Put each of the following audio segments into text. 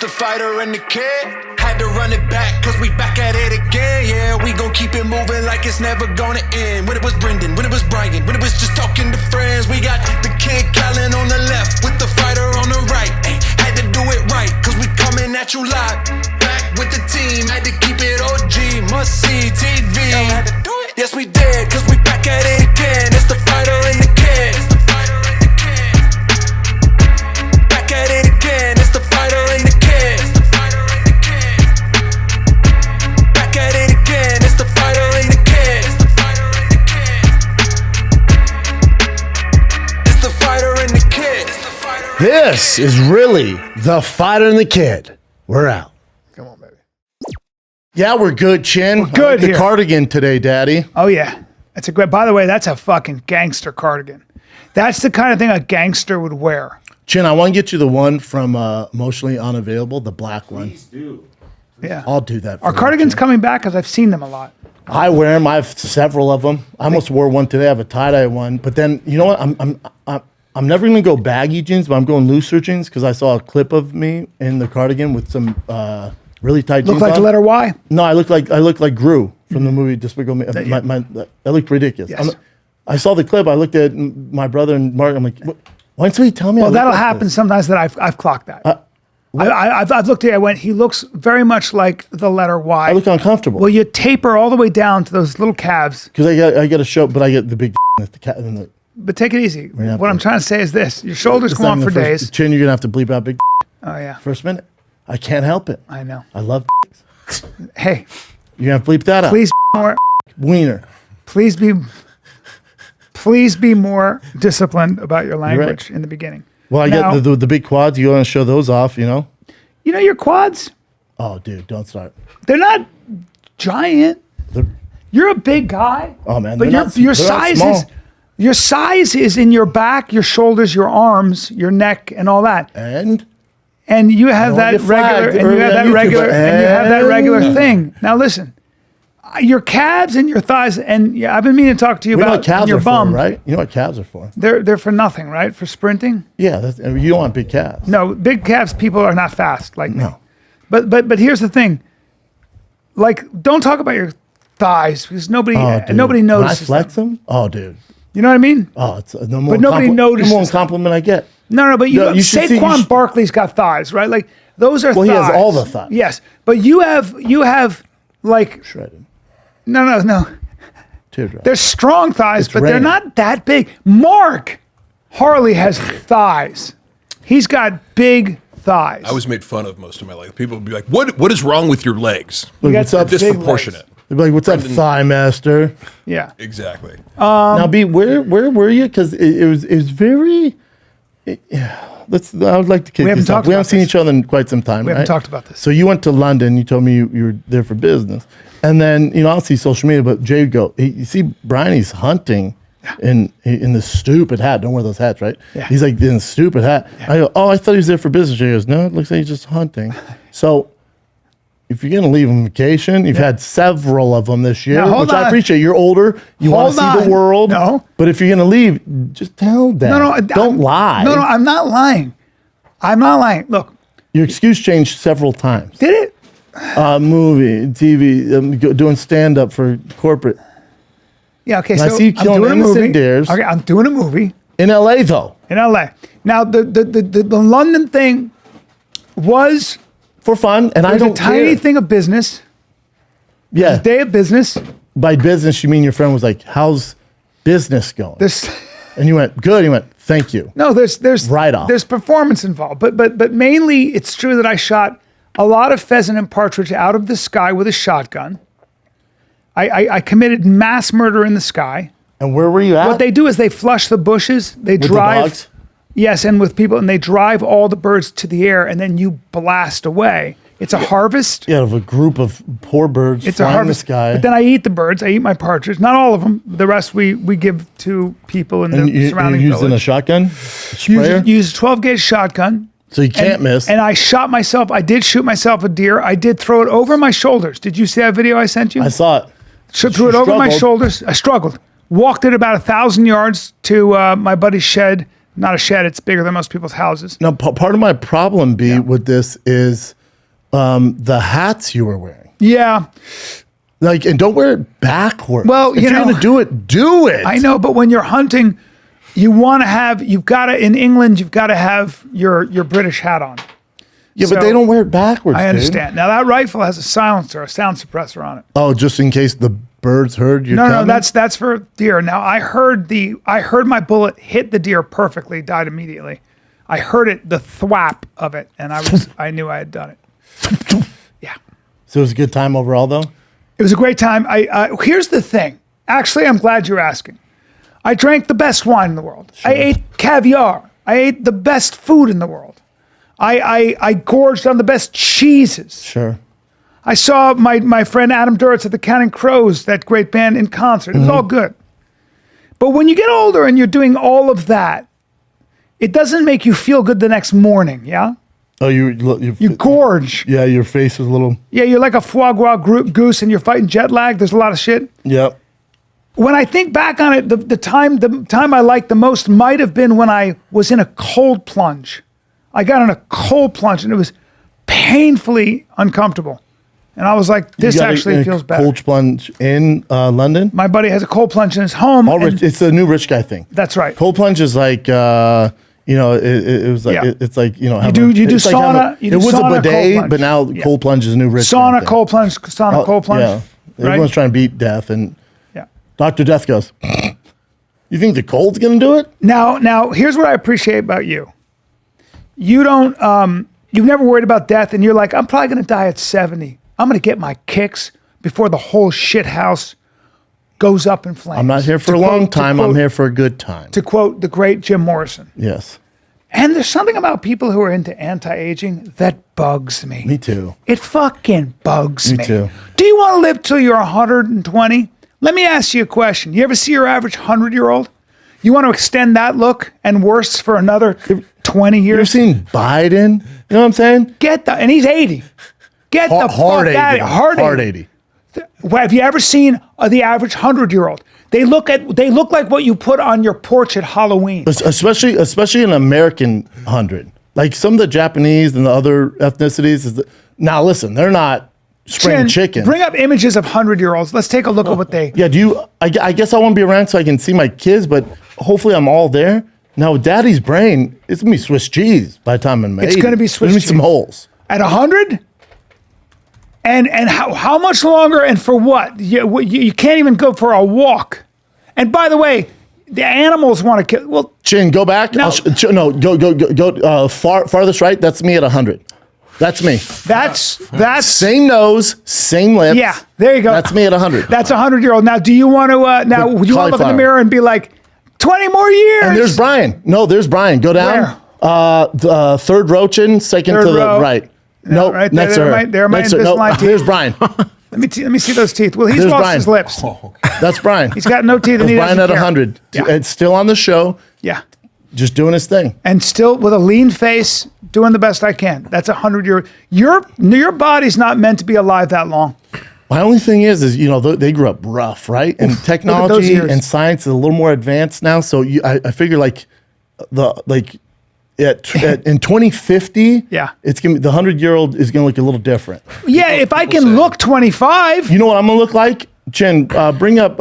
the fighter and the kid. Had to run it back, cause we back at it again. Yeah, we gon' keep it moving like it's never gonna end. When it was Brendan, when it was Bryan, when it was just talking to friends. We got the kid Callan on the left, with the fighter on the right. Ay, had to do it right, cause we coming at you live. Back with the team, had to keep it OG, must see TV. Had to do it. Yes, we did, cause we back at it again. It's the fighter and the kid. Back at it again, it's the fighter and the kid. Back at it again, it's the fighter and the kid. It's the fighter and the kid. This is really the fighter and the kid. We're out. Come on, baby. Yeah, we're good, Chin. We're good I like the here. cardigan today, Daddy. Oh, yeah. That's a great, by the way, that's a fucking gangster cardigan. That's the kind of thing a gangster would wear. Chin, I want to get you the one from Emotionally Unavailable, the black one. Please do. Yeah. I'll do that. Are for you, cardigans Chin. coming back? Because I've seen them a lot. I wear them. I have several of them. I almost wore one today. I have a tie-dye one. But then, you know what? I'm never going to go baggy jeans, but I'm going looser jeans because I saw a clip of me in the cardigan with some really tight jeans Look like on. the letter Y? No, I look like Gru from the movie Despicable Me. I looked ridiculous. Yes. I saw the clip. I looked at my brother and Mark. I'm like, why didn't somebody tell me? Well, I look that'll like happen this? sometimes that I've clocked that. I've looked at it. I went, he looks very much like the letter Y. I look uncomfortable. Well, you taper all the way down to those little calves. Because I got a show, but I get the big at the cat. But take it easy. have What to- I'm trying to say is this. Your shoulders It's go not on in for the first- days. Chin, you're gonna have to bleep out big Oh, yeah. first minute. I can't help it. I know. I love. Hey, You're gonna have to bleep that out. please more. Wiener. Please be more disciplined about your language in the beginning. Well, I Now- get the big quads. You want to show those off, you know? You know your quads? Oh, dude, don't start. They're not giant. They're- You're a big guy. Oh, man, But they're your not- your they're not size small. is your size is in your back, your shoulders, your arms, your neck, and all that. And And you have don't that get flagged regular, and you early have on that YouTube, regular, but- and you have that regular thing. Now listen, your calves and your thighs, and yeah, I've been meaning to talk to you you know about what calves your are bum. for, right? You know what calves are for? They're for nothing, right? For sprinting. Yeah, you don't want big calves. No, big calves people are not fast like me. No. But here's the thing. Like, don't talk about your thighs because nobody Dude. nobody When I notices flex them. them? Oh, dude. You know what I mean? Oh, it's no more. But nobody The more notices. compliment I get. No, but No, you should see- you Saquon should- Barkley's got thighs, right? Like those are Well, thighs. he has all the thighs. Yes, but you have like Shredded. no. Teardrop. They're strong thighs, It's but they're rare. not that big. Mark Harley has thighs. He's got big thighs. I was made fun of most of my life. People would be like, "What is wrong with your legs?" Look, got what's up? big Disproportionate. They'd be like, what's up, thigh master? Yeah. Exactly. Now, B, where were you? Because it was very. I would like to kick We haven't this off. talked We about haven't seen this. each other in quite some time. We haven't right? talked about this. So you went to London. You told me you were there for business, and then I don't see social media, but Jay go. You see, Bryan, he's hunting in this stupid hat. Don't wear those hats, right? Yeah. He's like in a stupid hat. I go, oh, I thought he was there for business. Jay goes, no, it looks like he's just hunting. So. If you're gonna leave on vacation, you've had several of them this year, Now, hold which I on. appreciate. You're older, you want to Hold see on. the world. No. But if you're gonna leave, just tell them. No, Don't lie. No, I'm not lying. I'm not lying. Look, Your excuse changed several times. did it? Movie, TV, doing stand up for corporate Yeah. Okay. And So I see you I'm killing doing a innocent movie. deers. Okay, I'm doing a movie in LA though. in LA. Now the London thing was For fun, and I a don't tiny care. thing of business. Yeah. Day of business. By business, you mean your friend was like, "How's business going?" There's And you went, "Good." He went, "Thank you." no, there's Right off. There's performance involved, but mainly it's true that I shot a lot of pheasant and partridge out of the sky with a shotgun. I committed mass murder in the sky. And where were you at? What they do is they flush the bushes. They With the drive. dogs? Yes, and with people, and they drive all the birds to the air, and then you blast away. It's a harvest. Yeah, of a group of poor birds It's a flying in the harvest. sky. But then I eat the birds. I eat my partridge. Not all of them. The rest we give to people in and the surrounding you're using a village. shotgun sprayer, Use a 12 gauge shotgun. so you can't miss. And I shot myself. I did shoot myself a deer. I did throw it over my shoulders. Did you see that video I sent you? I saw it. Threw it over my struggled. shoulders. I struggled. Walked it about 1,000 yards to my buddy's shed. Not a shed. It's bigger than most people's houses. Now, part of my problem, with this is the hats you were wearing. Yeah. Like, and don't wear it backwards. Well, if you're gonna do it. I know, but when you're hunting, in England, you've got to have your British hat on. Yeah, So, but they don't wear it backwards. I dude. understand. Now that rifle has a silencer, a sound suppressor on it. Oh, just in case the birds heard you. No, that's for deer. Now I heard my bullet hit the deer perfectly, died immediately. I heard it, the thwap of it, and I knew I had done it. Yeah. So it was a good time overall, though. It was a great time. Here's the thing. Actually, I'm glad you're asking. I drank the best wine in the world. Sure. I ate caviar. I ate the best food in the world. I gorged on the best cheeses. Sure. I saw my friend Adam Duritz at the Counting Crows, that great band, in concert. It was all good. But when you get older and you're doing all of that, it doesn't make you feel good the next morning, yeah? Oh, you gorge. Yeah, your face is a little. Yeah, you're like a foie gras goose and you're fighting jet lag. There's a lot of shit. Yep. When I think back on it, the time I liked the most might have been when I was in a cold plunge. I got in a cold plunge and it was painfully uncomfortable. And I was like, this actually feels better. Cold plunge in London? My buddy has a cold plunge in his home. It's a new rich guy thing. That's right. Cold plunge is like, it was like, it's like, you do sauna. It was a bidet, but now cold plunge is a new rich sauna, thing. cold plunge, cold plunge. Yeah. Everyone's trying to beat death. And Dr. Death goes, you think the cold's going to do it? Now, here's what I appreciate about you. You don't, you've never worried about death, and you're like, I'm probably going to die at 70. I'm going to get my kicks before the whole shit house goes up in flames. I'm not here for a long time. I'm here for a good time. To quote the great Jim Morrison. Yes. And there's something about people who are into anti-aging that bugs me. Me too. It fucking bugs me. Me too. Do you want to live till you're 120? Let me ask you a question. You ever see your average 100-year-old? You want to extend that look and worse for another 20 years? You ever seen Biden? You know what I'm saying? And he's 80. Get the fuck out of here. Hard 80. Have you ever seen the average 100-year-old? They look like what you put on your porch at Halloween. Especially an American 100. Like some of the Japanese and the other ethnicities. Now listen, they're not spring chicken. Bring up images of 100-year-olds. Let's take a look at what they... Yeah, I guess I want to be around so I can see my kids, but hopefully I'm all there. Now with Daddy's brain, it's going to be Swiss cheese by the time I'm 80. It's going to be Swiss cheese. There's some holes. At 100? And how much longer and for what? You can't even go for a walk. And by the way, the animals want to kill. Well, Chin, go back. No, Go farthest right. That's me at 100. That's me. That's same nose, same lips. Yeah, there you go. That's me at 100. That's a 100-year-old. Now, do you want to? Would you want to look in the mirror and be like, 20 more years? And there's Bryan. No, there's Bryan. Go down. Where? Third row, Chin. Second third to the row. right. No, right next there. to her. There, next to her. No, there's Bryan. Let me see those teeth. Well, he's There's lost Bryan. his lips. That's Bryan. He's got no teeth, and he Bryan doesn't at care. 100. Yeah. It's still on the show. Yeah. Just doing his thing. And still with a lean face, doing the best I can. That's 100-year. Your body's not meant to be alive that long. My only thing is they grew up rough, right? And technology and science is a little more advanced now. So I figure in 2050, it's gonna be, the 100-year-old is gonna look a little different. Yeah, if I can look 25. You know what I'm gonna look like? Jen, bring up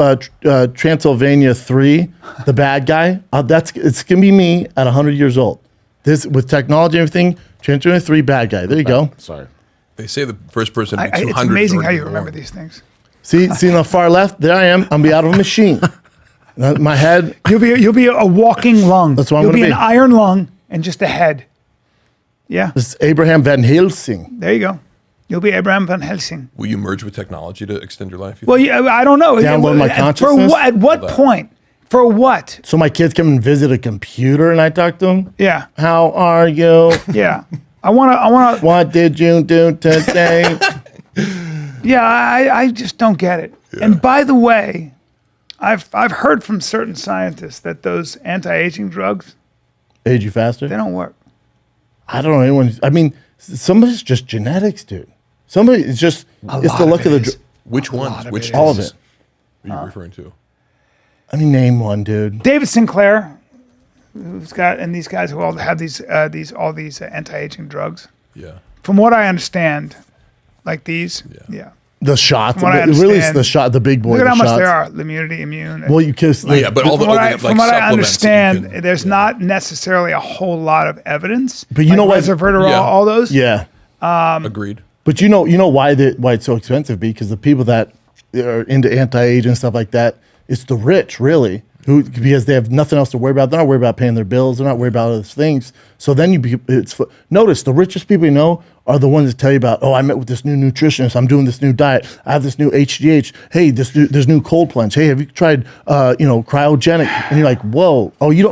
Transylvania 3, the bad guy. It's gonna be me at 100 years old. This with technology and everything. Transylvania 3, bad guy. There you go. Sorry. They say the first person to be 200. It's amazing how you remember these things. See on the far left. There I am. I'm be out of a machine. My head. You'll be a walking lung. That's what I'm You'll gonna be an iron lung and just a head. Yeah. This is Abraham Van Helsing. There you go. You'll be Abraham Van Helsing. Will you merge with technology to extend your life? Well, I don't know. Download my consciousness? At what point? For what? So my kids come and visit a computer and I talk to them? Yeah. How are you? Yeah. I want to. What did you do today? Yeah, I just don't get it. Yeah. And by the way, I've heard from certain scientists that those anti-aging drugs age you faster. They don't work. I don't know anyone. I mean, some of it's just genetics, dude. Some of it is just it's the luck of the. Which ones? Which all of it? Are you referring to? I mean, name one, dude. David Sinclair, who's got, and these guys who all have these anti-aging drugs. Yeah. from what I understand, like these, yeah. The shots, From what I really, it's understand, the shot, the big boy. Look at the how much shots. they are. Immunity, immune. Well, you kiss. Yeah, but all the from what, I, like from what I supplements that you understand, can- there's not necessarily a whole lot of evidence. But you know what? Resveratrol, Yeah. all those. Yeah, Agreed. but you know why it's so expensive? Because the people that are into anti-age and stuff like that, it's the rich, really, because they have nothing else to worry about. They're not worried about paying their bills. They're not worried about other things. So then notice the richest people you know are the ones that tell you about, oh, I met with this new nutritionist. I'm doing this new diet. I have this new HGH. Hey, there's new cold plunge. Hey, have you tried, cryogenic? And you're like, whoa, oh, you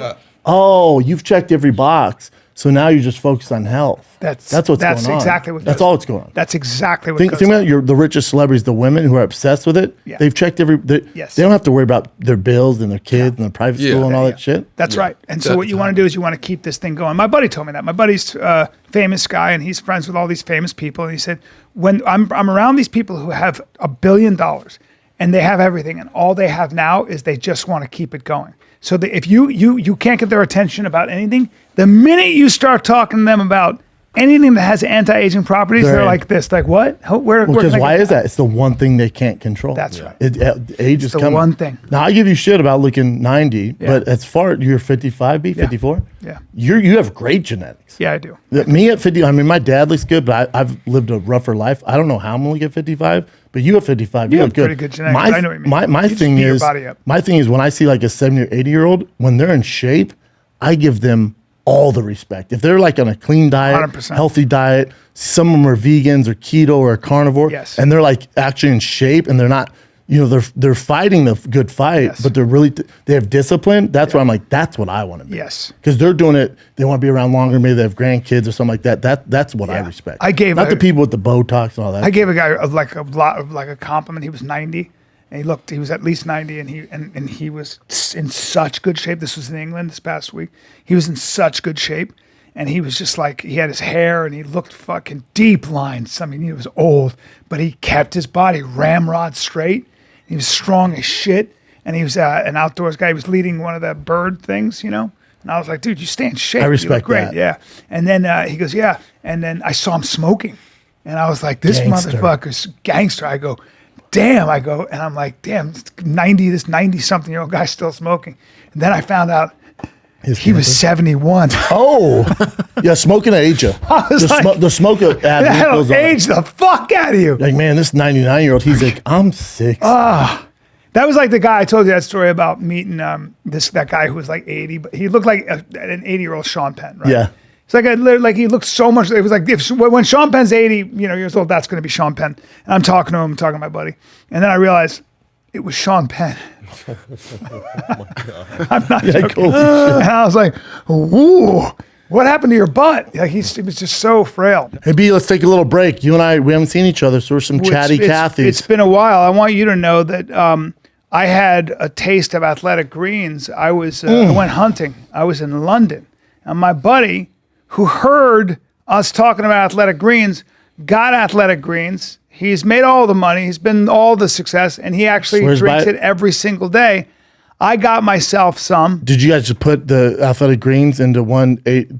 don't, you've checked every box. So now you're just focused on health. That's what's going on. exactly what. That's all that's going on. That's exactly what. Think goes about on. the richest celebrities, the women who are obsessed with it. Yeah. They've checked Yes. They don't have to worry about their bills and their kids and their private Yeah. school and all Yeah. that shit. That's right. And so That's what you want to do is you want to keep this thing going. My buddy told me that. My buddy's a famous guy, and he's friends with all these famous people. And he said, when I'm around these people who have $1 billion and they have everything, and all they have now is they just want to keep it going. So if you can't get their attention about anything, the minute you start talking to them about anything that has anti-aging properties, they're in. like this, like what? Where Because can I why get is that? It's the one thing they can't control. That's right. Age is the coming. one thing. Now I give you shit about looking 90, but as far you're 55, 54. Yeah. You have great genetics. Yeah, I do. Me at 50, I mean, my dad looks good, but I've lived a rougher life. I don't know how I'm going to get 55, but you at 55, you have look good. pretty good genetics. I know what you mean. My You just thing beat your is, body up. my thing is when I see like a 70 or 80-year-old, when they're in shape, I give them all the respect. If they're like on a clean diet, 100%. healthy diet, some of them are vegans or keto or carnivore, Yes. and they're like actually in shape and they're not, they're fighting the good fight, Yes. but they're really, they have discipline. That's where I'm like, that's what I want to be. Yes. Because they're doing it, they want to be around longer. Maybe they have grandkids or something like that. That's what I Yeah. respect. I gave not a- the people with the Botox and all that. I gave a guy a compliment. He was 90, and he was at least 90, and he was in such good shape. This was in England this past week. He was in such good shape, and he was just like, he had his hair, and he looked fucking deep lines. I mean, he was old, but he kept his body ramrod straight. He was strong as shit, and he was an outdoors guy. He was leading one of the bird things, And I was like, dude, you stay in shape. I You look respect great. that. Yeah. And then he goes, yeah. And then I saw him smoking. And I was like, this Gangster. motherfucker's gangster. I go, damn. And I'm like, damn, this 90-something-year-old guy still smoking. And then I found out he was 71. Oh, yeah, smoking age you. was like- The smoker That'll goes on. age the fuck out of you. Like, man, this 99-year-old, he's like, I'm 6. That was like the guy I told you that story about meeting that guy who was like 80, but he looked like an 80-year-old Sean Penn, right? Yeah. It's like he looked so much. It was like when Sean Penn's 80, years old, that's going to be Sean Penn. And I'm talking to him, I'm talking to my buddy, and then I realized it was Sean Penn. I'm not joking. Cool. And I was like, "Ooh, what happened to your butt?" Like he was just so frail. Hey, B, let's take a little break. You and I, we haven't seen each other, so we're some chatty Cathys. It's been a while. I want you to know that I had a taste of athletic greens. I went hunting. I was in London, and my buddy, who heard us talking about athletic greens, got athletic greens. He's made all the money. He's been all the success, and he actually Swears by drinks it. it every single day. I got myself some. Did you guys just put the athletic greens into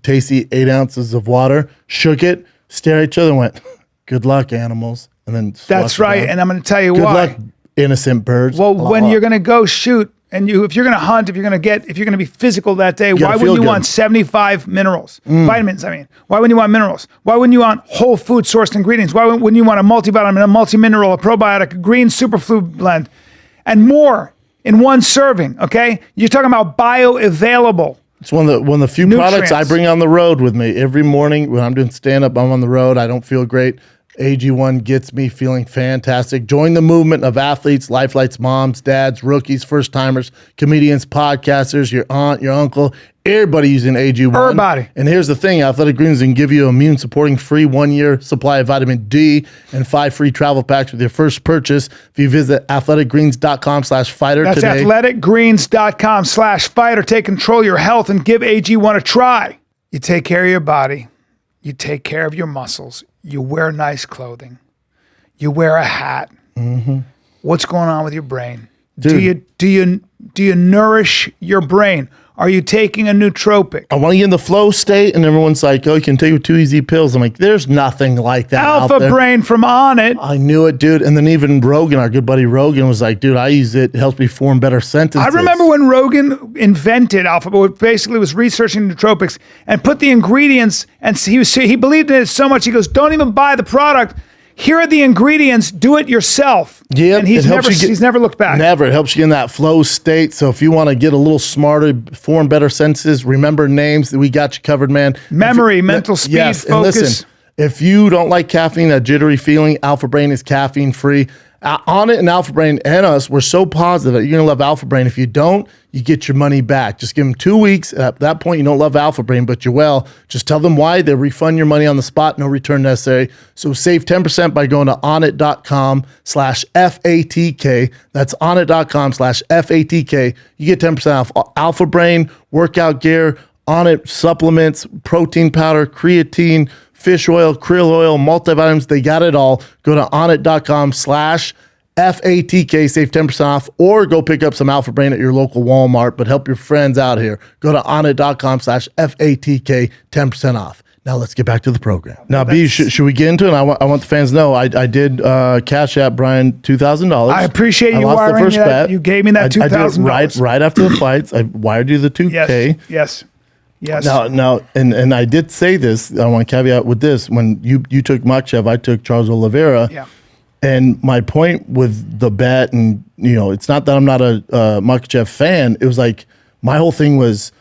tasty 8 ounces of water, shook it, stare at each other, and went, good luck, animals. And then That's flushed it right, down? and I'm going to tell you Good why. luck, innocent birds. Well, when you're going to go shoot, and if you're going to hunt, if you're going to be physical that day, gotta why feel wouldn't you good. want 75 minerals, vitamins? I mean, why wouldn't you want minerals? Why wouldn't you want whole food sourced ingredients? Why wouldn't you want a multivitamin, a multimineral, a probiotic, a green superfood blend, and more in one serving? Okay, you're talking about bioavailable. It's one of the few products I bring on the road with me every morning when I'm doing stand-up. I'm on the road. I don't feel great. AG1 gets me feeling fantastic. Join the movement of athletes, lifelights, moms, dads, rookies, first-timers, comedians, podcasters, your aunt, your uncle, everybody using AG1. Everybody. And here's the thing, Athletic Greens can give you immune-supporting free 1-year supply of vitamin D and 5 free travel packs with your first purchase if you visit athleticgreens.com/fighter That's today. athleticgreens.com/fighter. Take control of your health and give AG1 a try. You take care of your body. You take care of your muscles. You wear nice clothing. You wear a hat. What's going on with your brain? Dude. Do you nourish your brain? Are you taking a nootropic? I want to get in the flow state, and everyone's like, "Oh, you can take with 2 easy pills." I'm like, "There's nothing like that." Alpha out there. Brain from On It. I knew it, dude. And then even Rogan, our good buddy Rogan, was like, "Dude, I use it. It helps me form better sentences." I remember when Rogan invented Alpha, but basically was researching nootropics and put the ingredients, and he believed in it so much. He goes, "Don't even buy the product. Here are the ingredients. Do it yourself." Yeah, and he's never looked back. Never. It helps you in that flow state. So if you want to get a little smarter, form better sentences, remember names, we got you covered, man. Memory, mental speed, yes, focus. and listen, if you don't like caffeine, that jittery feeling, Alpha Brain is caffeine free. On It and Alpha Brain and us, we're so positive that you're going to love Alpha Brain. If you don't, you get your money back. Just give them 2 weeks. At that point, you don't love Alpha Brain, but you will. Just tell them why. They refund your money on the spot. No return necessary. So save 10% by going to onnit.com/FATK. That's onnit.com/FATK. You get 10% off Alpha Brain, workout gear, Onnit supplements, protein powder, creatine, fish oil, krill oil, multivitamins, they got it all. Go to onnit.com/FATK, save 10% off, or go pick up some Alpha Brain at your local Walmart, but help your friends out here. Go to onnit.com/FATK, 10% off. Now let's get back to the program. Now, B, should we get into it? I want the fans to know I did cash out Bryan $2,000. I appreciate you wiring that. You gave me that $2,000. I did right after the fights. I wired you the $2K. Yes. Now, and I did say this. I want to caveat with this: when you took Makachev, I took Charles Oliveira. Yeah. And my point with the bet, and it's not that I'm not a Makachev fan. It was like my whole thing was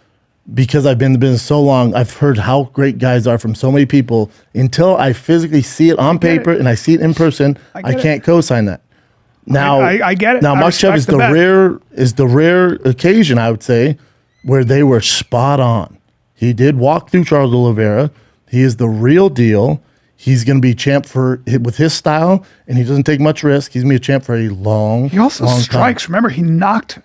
because I've been in the business so long. I've heard how great guys are from so many people. Until I physically see it on paper and I see it in person, I can't co-sign that. Now I get it. Now Makachev is the rare occasion, I would say, where they were spot on. He did walk through Charles Oliveira. He is the real deal. He's going to be champ with his style, and he doesn't take much risk. He's going to be a champ for a long, He also long strikes. time. Remember, he knocked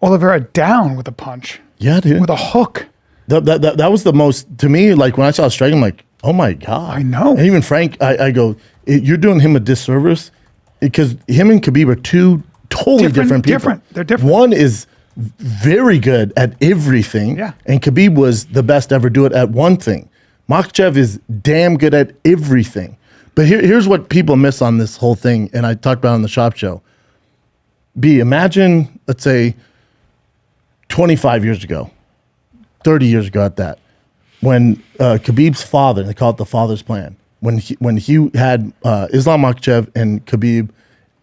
Oliveira down with a punch. Yeah, dude. With a hook. That was the most, to me, like when I saw it strike, I'm like, oh my God. I know. And even Frank, I go, you're doing him a disservice because him and Khabib are two totally different people. They're different. One is very good at everything. Yeah. And Khabib was the best to ever do it at one thing. Makachev is damn good at everything. But here's what people miss on this whole thing, and I talked about it on the Shop Show. B, imagine, let's say, 25 years ago, 30 years ago at that, when Khabib's father, they call it the father's plan, when he had Islam Makachev and Khabib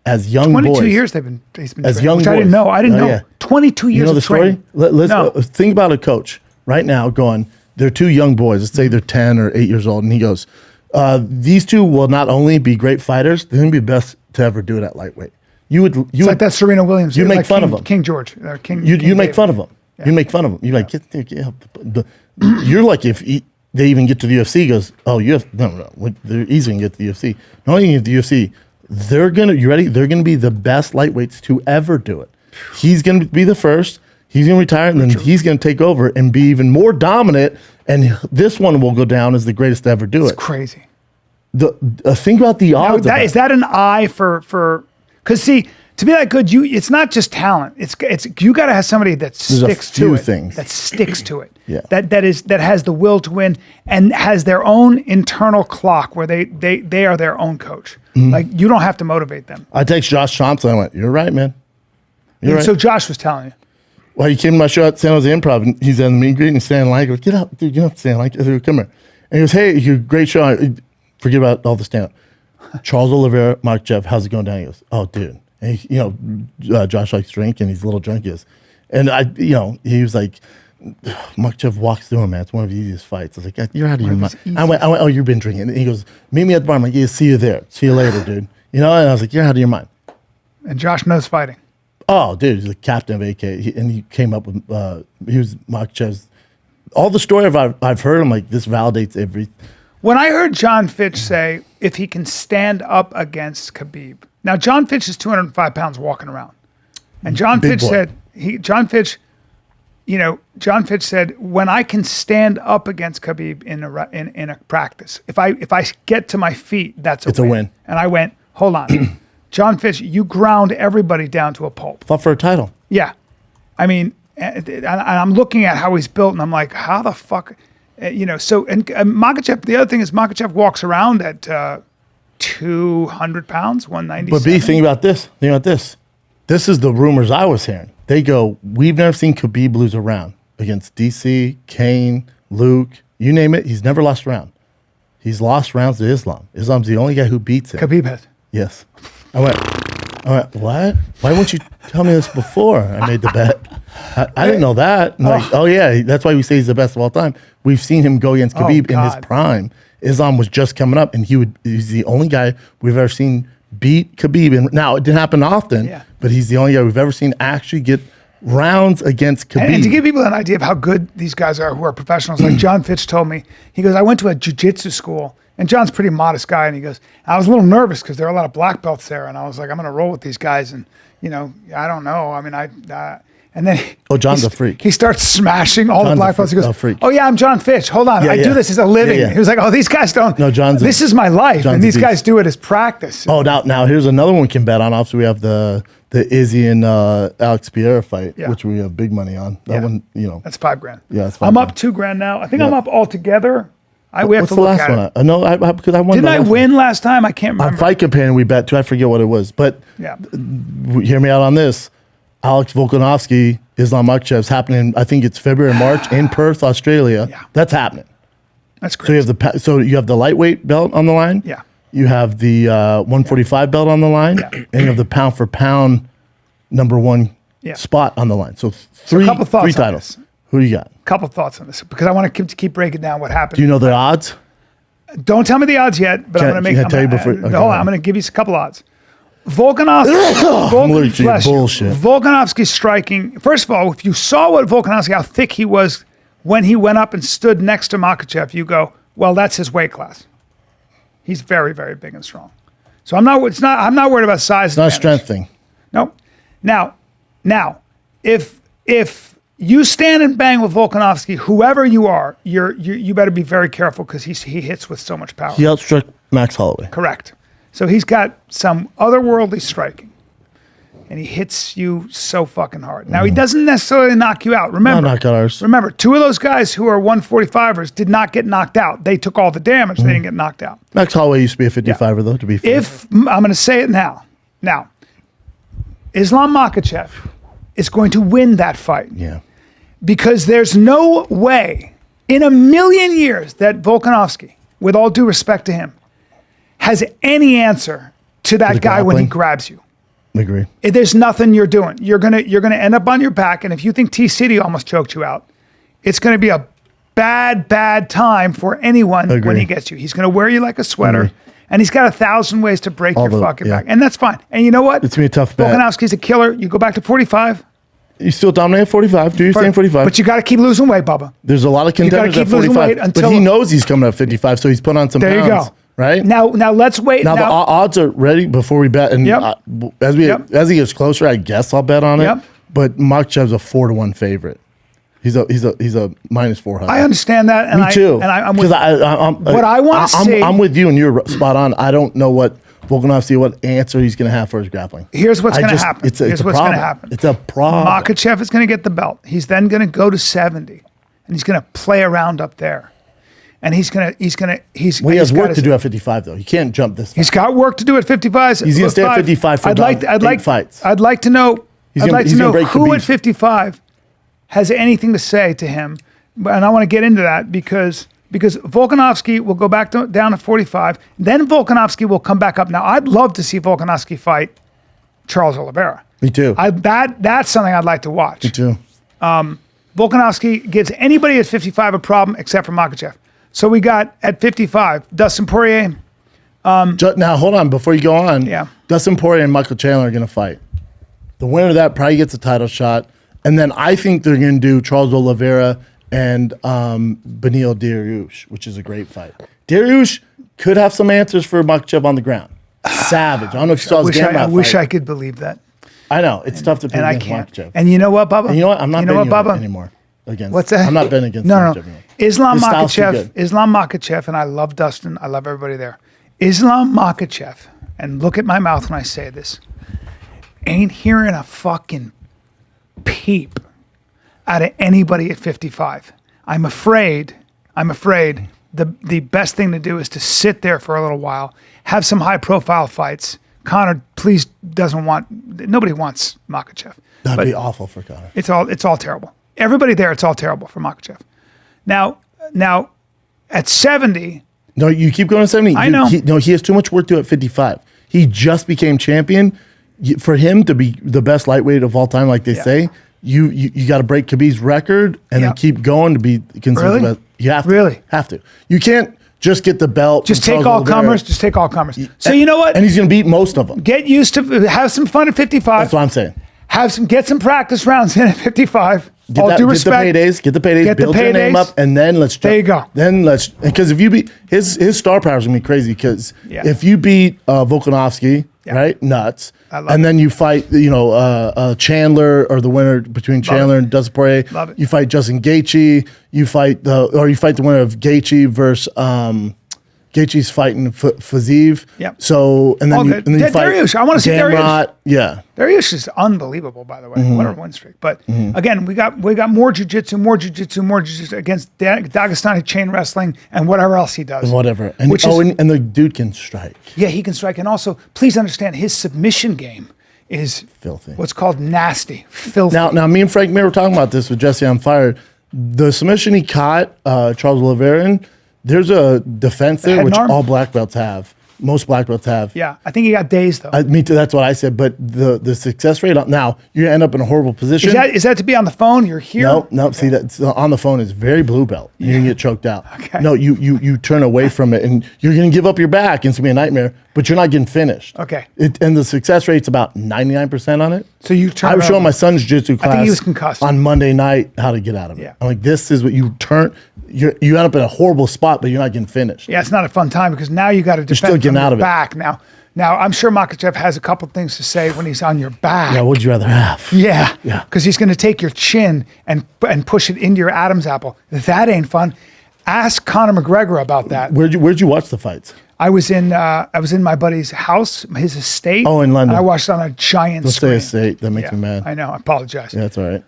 as young 22 boys. years he's been as training, young which boys. I didn't know. I didn't know. Yeah. 22 years You know the of story? training. Let's think about a coach right now going, they're two young boys. Let's say they're 10 or 8 years old. And he goes, these two will not only be great fighters, they're going to be best to ever do it at lightweight. It's like that Serena Williams. You make like fun of them. King George. You make fun of them. Yeah. You make fun of them. You're like, you're like, if they even get to the UFC, he goes, oh, no, they're easily going to get to the UFC. Not only get to the UFC, they're going to, you ready? They're going to be the best lightweights to ever do it. He's going to be the first. He's going to retire, and then he's going to take over and be even more dominant. And this one will go down as the greatest to ever do it. It's crazy. Think about the odds. Is that an eye for? Because see, to be that good, it's not just talent. It's you got to have somebody that sticks to it. That sticks to it. Yeah. That has the will to win and has their own internal clock where they are their own coach. Mm-hmm. Like you don't have to motivate them. I text Josh Thompson. I went, "You're right, man. You're right." So Josh was telling you. Well, he came to my show at San Jose Improv, and he's in the meet and greet, and he's standing like, "Get out, dude! You don't have to stand like." I said, "Come here." And he goes, "Hey, you're a great show. Forget about all the stand-up." Charles Oliveira, Makachev, how's it going down? He goes, "Oh, dude." And he, Josh likes to drink, and he's a little drunk, he is. And he was like, Makachev walks through him, man. It's one of the easiest fights. I was like, "You're out of your mind." I went, "Oh, you've been drinking." And he goes, "Meet me at the bar." I'm like, "Yeah, see you there. See you later, dude." And I was like, "You're out of your mind." And Josh knows fighting. Oh, dude, he's the captain of AK, and he came up with he was Makachev's. All the story I've heard, I'm like, this validates everything. When I heard John Fitch say if he can stand up against Khabib, now John Fitch is 205 pounds walking around, and John Fitch said when I can stand up against Khabib in a practice, if I get to my feet, it's a win. And I went, hold on. John Fitch, you ground everybody down to a pulp. Fought for a title. Yeah. I mean, And I'm looking at how he's built, and I'm like, how the fuck, So Makachev. The other thing is Makachev walks around at 200 pounds, 197. But B, think about this. This is the rumors I was hearing. They go, we've never seen Khabib lose a round against DC, Kane, Luke, you name it. He's never lost a round. He's lost rounds to Islam. Islam's the only guy who beats him. Khabib has. Yes. I went, what? Why wouldn't you tell me this before I made the bet? I didn't know that. I'm like, oh yeah, that's why we say he's the best of all time. We've seen him go against Khabib in his prime. Islam was just coming up, and he's the only guy we've ever seen beat Khabib. And now it didn't happen often, but he's the only guy we've ever seen actually get rounds against Khabib. And to give people an idea of how good these guys are who are professionals, like John Fitch told me, he goes, I went to a jiu-jitsu school, and John's a pretty modest guy, and he goes, I was a little nervous because there are a lot of black belts there, and I was like, I'm going to roll with these guys, and, I don't know. I mean, and then John's a freak. He starts smashing all the black belts. He goes, oh yeah, I'm John Fitch. Hold on, I do this as a living. He was like, oh, these guys don't. No, this is my life, and these guys do it as practice. Oh, now here's another one we can bet on. Obviously, we have the Izzy and Alex Pereira fight, which we have big money on. That one, that's $5,000. Yeah, that's $5,000. I'm up $2,000 now. I think I'm up altogether. We have What's to the look last at one? it. No, because I won. Didn't I win last time? I can't remember. On Fight Companion, we bet too. I forget what it was, but hear me out on this. Alex Volkanovski, Islam Makachev is happening. I think it's February, March in Perth, Australia. Yeah. That's happening. That's great. So you have the lightweight belt on the line. Yeah. You have the 145 belt on the line, and you have the pound for pound number one spot on the line. So three titles. Who do you got? A couple thoughts on this because I want to keep breaking down what happened. Do you know the odds? Don't tell me the odds yet, but I'm going to make. Can I tell you before? Okay, I'm going to give you a couple odds. Volkanovski's striking. First of all, if you saw what Volkanovski, how thick he was when he went up and stood next to Makachev, you go, well, that's his weight class. He's very, very big and strong. So I'm not worried about size. It's not a strength thing. No. Now, if you stand and bang with Volkanovski, whoever you are, you better be very careful because he hits with so much power. He outstruck Max Holloway. Correct. So he's got some otherworldly striking, and he hits you so fucking hard. Now he doesn't necessarily knock you out. Remember, two of those guys who are 145ers did not get knocked out. They took all the damage. They didn't get knocked out. Max Holloway used to be a 55er though. To be fair, I'm going to say it now. Now, Islam Makachev is going to win that fight. Yeah. Because there's no way in a million years that Volkanovski, with all due respect to him, has any answer to that guy when he grabs you. Agree. There's nothing you're doing. You're gonna end up on your back, and if you think T-City almost choked you out, it's gonna be a bad time for anyone when he gets you. He's gonna wear you like a sweater, and he's got 1,000 ways to break your fucking back, and that's fine. And you know what? It's gonna be a tough bet. Volkanovski's a killer. You go back to 45. You still dominate at 45. Do you stay in 45? But you got to keep losing weight, Bubba. There's a lot of contenders at 45. But he knows he's coming at 55, so he's put on some pounds. There you go. Right? Now let's wait. Now the odds are ready before we bet. And as he gets closer, I guess I'll bet on it. Yep. But Makachev's a 4-1 favorite. He's a minus 400. I understand that. And Me too. I'm with what I want to see. I'm with you, and you're spot on. I don't know what Volkanovski, what answer he's going to have for his grappling. Here's what's going to happen. Here's what's going to happen. It's a problem. Makachev is going to get the belt. He's then going to go to 70, and he's going to play around up there. And he has work to do at 55 though. He can't jump this far. He's got work to do at 55. He's going to stay at 55 for eight fights. I'd like to know who at 55 has anything to say to him. And I want to get into that because Volkanovski will go back down to 45. Then Volkanovski will come back up. Now, I'd love to see Volkanovski fight Charles Oliveira. Me too. That's something I'd like to watch. Me too. Volkanovski gives anybody at 55 a problem except for Makachev. So we got at 55, Dustin Poirier. Now, hold on. Before you go on, Dustin Poirier and Michael Chandler are going to fight. The winner of that probably gets a title shot. And then I think they're going to do Charles Oliveira and Beneil Dariush, which is a great fight. Dariush could have some answers for Makachev on the ground. Savage. I don't know if you saw his game. I wish I could believe that. I know. It's tough to pick against Makachev. And you know what, Bubba? And you know what? I'm not betting anymore. What's that? I'm not betting against Makachev anymore. Islam Makachev, and I love Dustin. I love everybody there. Islam Makachev, and look at my mouth when I say this, ain't hearing a fucking peep out of anybody at 55. I'm afraid the best thing to do is to sit there for a little while, have some high profile fights. Conor, please nobody wants Makachev. That'd be awful for Conor. It's all terrible. Everybody there, it's all terrible for Makachev. Now at 70. No, you keep going to 70. I know. He has too much work to do at 55. He just became champion. For him to be the best lightweight of all time, like they say, you got to break Khabib's record and then keep going to be considered the best. You have to. Really? Have to. You can't just get the belt. Just take all comers. Just take all comers. So you know what? And he's going to beat most of them. Get used to, have some fun at 55. That's what I'm saying. Get some practice rounds in at 55. All due respect. Get the paydays, build your name up, and then let's jump. There you go. Then because if you beat, his star power is going to be crazy, because if you beat Volkanovski, right, nuts, and then you fight, Chandler, or the winner between Chandler and Dustin Poirier, you fight Justin Gaethje, you fight the winner of Gaethje versus, Gaethje's fighting Fiziev. Yep. So, and then you fight Dariush. I want to see Dariush. Yeah. Dariush is unbelievable, by the way. What a win streak. But again, we got more jiu-jitsu against Dagestani chain wrestling and whatever else he does. Whatever. And and the dude can strike. Yeah, he can strike. And also, please understand, his submission game is filthy. What's called nasty. Filthy. Now me and Frank Mir were talking about this with Jesse on Fire. The submission he caught Charles Oliveira in, there's a defense there, which all black belts have. Most black belts have. Yeah, I think he got dazed though. Me too. That's what I said. But the success rate now, you're gonna end up in a horrible position. Is that to be on the phone? You're here. No. Okay. See, that on the phone is very blue belt. You're gonna get choked out. Okay. No, you turn away from it, and you're gonna give up your back. It's gonna be a nightmare. But you're not getting finished. Okay. And the success rate's about 99% on it. So you turn. I was showing my son's jiu-jitsu class. I think he was concussed on Monday night how to get out of it. Yeah. I'm like, this is what you turn. You end up in a horrible spot, but you're not getting finished. Yeah, it's not a fun time, because now you got to defend still getting from out your of it. back. Now I'm sure Makachev has a couple things to say when he's on your back. Yeah, what'd you rather have? Yeah, Yeah. Because he's going to take your chin and push it into your Adam's apple. That ain't fun. Ask Conor McGregor about that. Where'd you watch the fights? I was in my buddy's house, his estate. Oh, in London. And I watched it on a giant Don't screen. say estate. That makes me mad. I know. I apologize. Yeah, that's all right.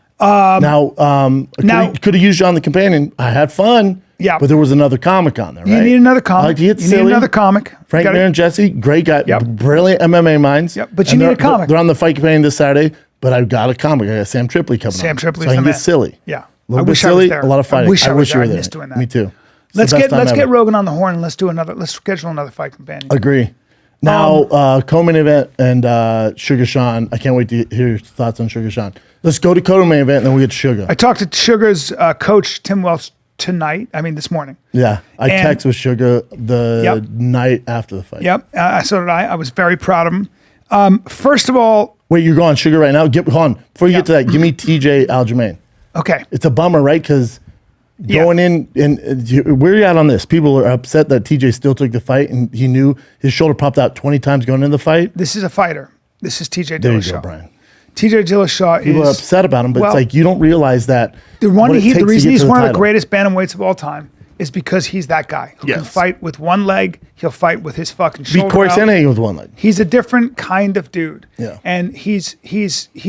Could have used you on the companion. I had fun. Yeah. But there was another comic on there, right? You need another comic. I like to get you silly. need another comic. Frank Mir and Jesse, great guy, brilliant MMA minds. Yep, but you need a comic. They're on the fight companion this Saturday, but I've got a comic. I got Sam Tripoli coming on. Sam Tripoli's so I can the get man. silly. Yeah. A little bit silly, a lot of fighting. I wish you were there. I miss doing that. Me too. Let's get Rogan on the horn and let's schedule another fight companion. Agree. Now, co-main event and Sugar Sean. I can't wait to hear your thoughts on Sugar Sean. Let's go to co-main event, and then we get to Sugar. I talked to Sugar's coach, Tim Welch, this morning. Yeah, I text with Sugar the night after the fight. Yep, so did I. I was very proud of him. First of all... Wait, you're going Sugar right now? Hold on. Before you get to that, give me TJ Aljamain. Okay. It's a bummer, right? Because going in, and where are you at on this? People are upset that TJ still took the fight, and he knew his shoulder popped out 20 times going into the fight. This is a fighter. This is TJ Dillashaw. There you go, Bryan. TJ Dillashaw People are upset about him, but it's like you don't realize that. The reason he's one of the greatest bantamweights of all time is because he's that guy who can fight with one leg. He'll fight with his fucking shoulder. Beat Corey Sandhagen with one leg. He's a different kind of dude. Yeah. And he's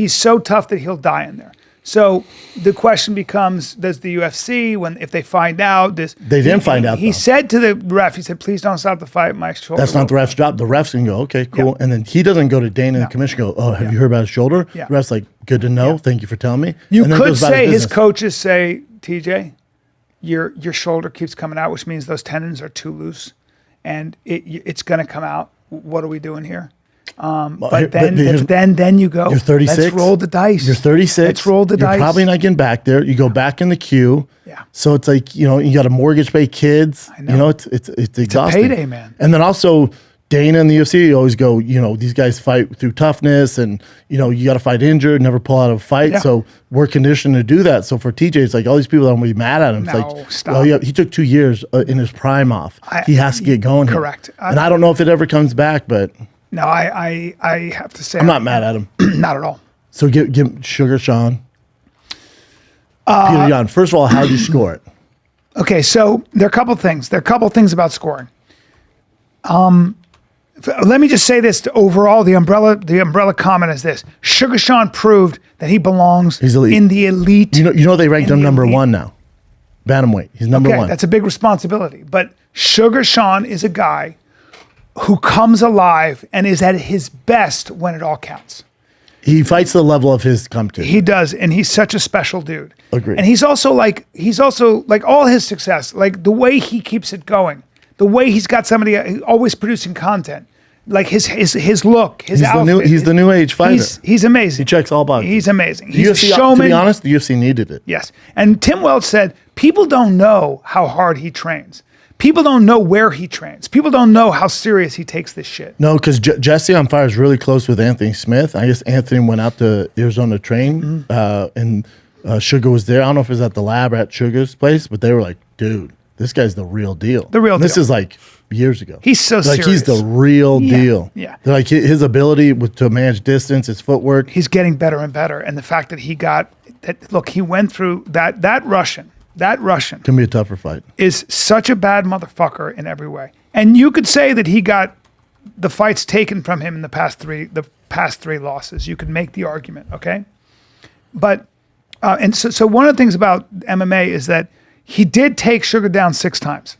so tough that he'll die in there. So the question becomes, does the UFC, if they find out this... They didn't find out, He said to the ref, he said, please don't stop the fight. My shoulder... That's not the ref's job. The ref's can go, okay, cool. Yeah. And then he doesn't go to Dana and the commissioner go, oh, have you heard about his shoulder? Yeah. The ref's like, good to know. Thank you for telling me. You and then could goes about say his business. coaches say, TJ, your shoulder keeps coming out, which means those tendons are too loose, and it's going to come out. What are we doing here? But then you go. You're 36. Let's roll the dice. You're 36. Let's roll the dice. You're probably not getting back there. You go back in the queue. Yeah. So it's like, you got a mortgage, pay kids. I know. You know, it's exhausting. a payday, man. And then also Dana and the UFC always go, these guys fight through toughness, and you got to fight injured, never pull out of a fight. Yeah. So we're conditioned to do that. So for TJ, it's like all these people that will be mad at him. It's like, stop. well, he took 2 years in his prime off. He has to get going. Correct. And I don't know if it ever comes back, but No, I have to say I'm not mad at him. Not at all. So give Sugar Sean. Petr Yan. First of all, how did you score it? Okay, so there are a couple things. There are a couple things about scoring. let me just say this to overall, the umbrella comment is this. Sugar Sean proved that he belongs He's elite. in the elite. You know they ranked him number one now. Bantamweight. He's number one. That's a big responsibility. But Sugar Sean is a guy who comes alive and is at his best when it all counts. He fights the level of his competition. He does, and he's such a special dude. Agreed. And he's also like all his success, like the way he keeps it going, the way he's got somebody always producing content, like his look, his outfit. He's the new age fighter. He's amazing. He checks all boxes. He's amazing. The He's a UFC, showman. to be honest, the UFC needed it. Yes. And Tim Welch said, people don't know how hard he trains. People don't know where he trains. People don't know how serious he takes this shit. No, because Jesse on Fire is really close with Anthony Smith. I guess Anthony went out to Arizona to train, and Sugar was there. I don't know if it was at the lab or at Sugar's place, but they were like, dude, this guy's the real deal. The real and This deal. is like years ago. He's so like serious. he's the real deal. Yeah. They're like his ability to manage distance, his footwork. He's getting better and better. And the fact that he went through that Russian Can be a tougher fight. is such a bad motherfucker in every way. And you could say that he got the fights taken from him in the past three losses. You could make the argument, okay? But and so one of the things about MMA is that he did take Sugar down 6 times.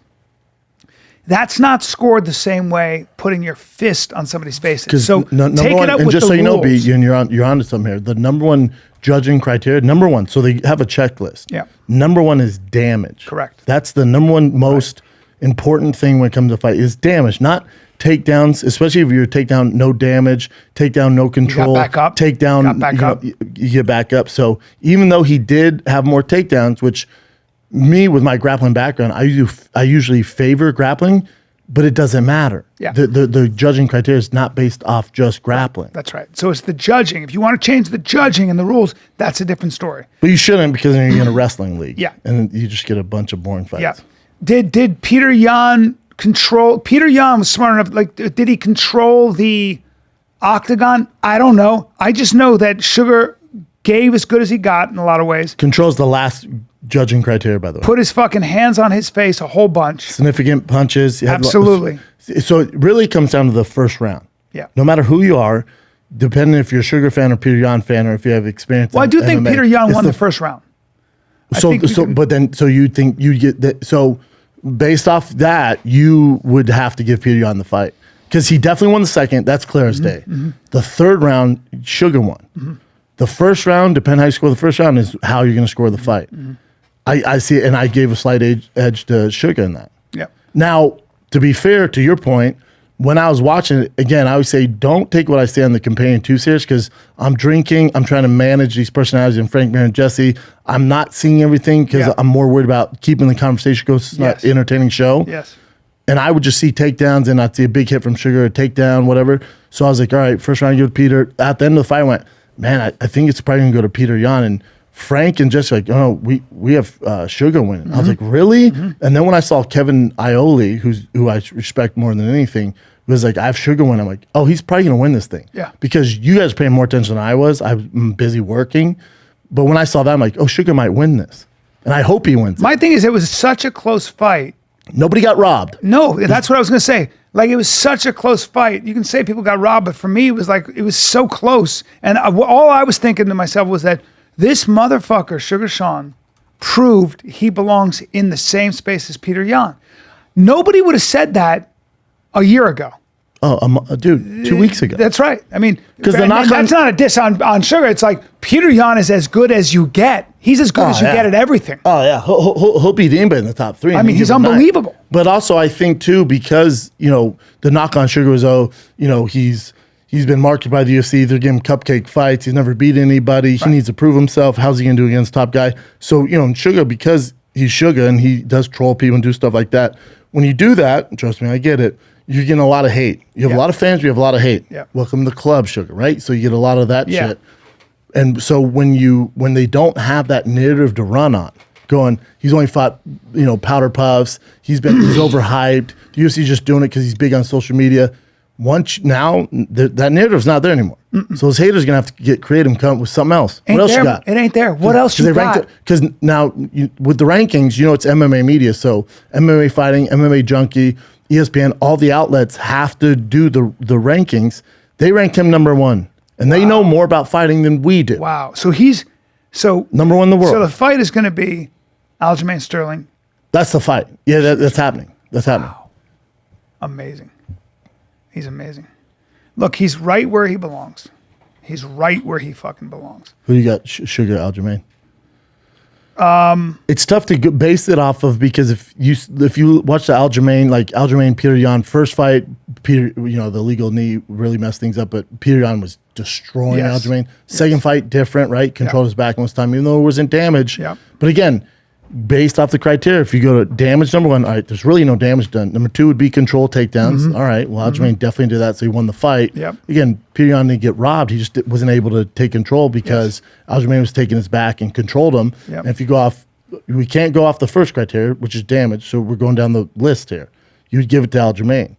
That's not scored the same way putting your fist on somebody's face. So take it up and with just the so you know, rules. B, and you're on to something here. The number one judging criteria, number one. So they have a checklist. Yeah. Number one is damage. Correct. That's the number one most important thing when it comes to fight is damage, not takedowns. Especially if you're takedown no damage, takedown no control, back up. takedown Got back up. You get back up. So even though he did have more takedowns, which me with my grappling background, I usually favor grappling, but it doesn't matter. Yeah. The judging criteria is not based off just grappling. That's right. So it's the judging. If you want to change the judging and the rules, that's a different story. But you shouldn't because then you're in a wrestling league. Yeah. And then you just get a bunch of boring fights. Yeah. Did Petr Yan control? Petr Yan was smart enough. Like, did he control the octagon? I don't know. I just know that Sugar gave as good as he got in a lot of ways. Controls the last judging criteria, by the way. Put his fucking hands on his face a whole bunch. Significant punches. Absolutely. So it really comes down to the first round. Yeah. No matter who you are, depending if you're a Sugar fan or Petr Yan fan or if you have experience. Well, I do think MMA, Petr Yan it's won the first round. So you think you get that? So based off that, you would have to give Petr Yan the fight because he definitely won the second. That's clear as day. The third round, Sugar won. The first round, depending how you score the first round, is how you're going to score the fight. I see it, and I gave a slight edge to Sugar in that. Yeah. Now, to be fair to your point, when I was watching it, again, I would say don't take what I say on the companion too serious because I'm drinking. I'm trying to manage these personalities and Frank Mir and Jesse. I'm not seeing everything because I'm more worried about keeping the conversation going. It's not an entertaining show. Yes. And I would just see takedowns and I'd see a big hit from Sugar, a takedown, whatever. So I was like, all right, first round, you go to Peter. At the end of the fight, I went, man, I think it's probably going to go to Petr Yan. And Frank and Jesse like, oh, we have Sugar winning. I was like, really? And then when I saw Kevin Iole, who I respect more than anything, was like, I have Sugar win. I'm like, oh, he's probably going to win this thing. Yeah. Because you guys are paying more attention than I was. I'm busy working. But when I saw that, I'm like, oh, Sugar might win this. And I hope he wins. My thing is, it was such a close fight. Nobody got robbed. No, that's what I was going to say. Like, it was such a close fight. You can say people got robbed, but for me, it was like, it was so close. And all I was thinking to myself was that this motherfucker, Sugar Sean, proved he belongs in the same space as Petr Yan. Nobody would have said that a year ago. Oh, dude, 2 weeks ago. That's right. I mean, 'Cause the knock that's not a diss on Sugar. It's like Petr Yan is as good as you get. He's as good as you get at everything. Oh, yeah. He'll beat anybody in the top three. I mean, he's unbelievable. But also, I think, too, because, the knock on Sugar was, he's been marketed by the UFC. They're giving him cupcake fights. He's never beat anybody. He needs to prove himself. How's he going to do against top guy? So, Sugar, because he's Sugar and he does troll people and do stuff like that, when you do that, trust me, I get it, you're getting a lot of hate. You have a lot of fans, you have a lot of hate. Yeah. Welcome to the club, Sugar, right? So you get a lot of that Yeah. shit. And so when they don't have that narrative to run on, going, he's only fought, powder puffs, he's overhyped, the UFC's just doing it because he's big on social media. That narrative's not there anymore. So those haters are gonna have to get creative and come up with something else. What else you got? It ain't there. What else you got? Because now with the rankings, it's MMA media. So MMA Fighting, MMA Junkie, ESPN, all the outlets have to do the rankings. They rank him number one, and they know more about fighting than we do. Wow. So he's Number one in the world. So the fight is going to be Aljamain Sterling. That's the fight. Yeah, that's happening. That's happening. Wow. Amazing. He's amazing. Look, he's right where he belongs. He's right where he fucking belongs. Who do you got? Sugar Aljamain. It's tough to base it off of because if you watch the Aljamain Petr Yan first fight, the legal knee really messed things up, but Petr Yan was destroying Aljamain. Second fight, different, right? Controlled his back most time, even though it wasn't damage. Yep. But again, based off the criteria, if you go to damage number one, all right, there's really no damage done. Number two would be control takedowns. All right, well, Aljamain definitely did that, so he won the fight. Yep. Again, Petr Yan didn't get robbed. He just wasn't able to take control because Aljamain was taking his back and controlled him. Yep. And if you go off, we can't go off the first criteria, which is damage, so we're going down the list here. You'd give it to Aljamain.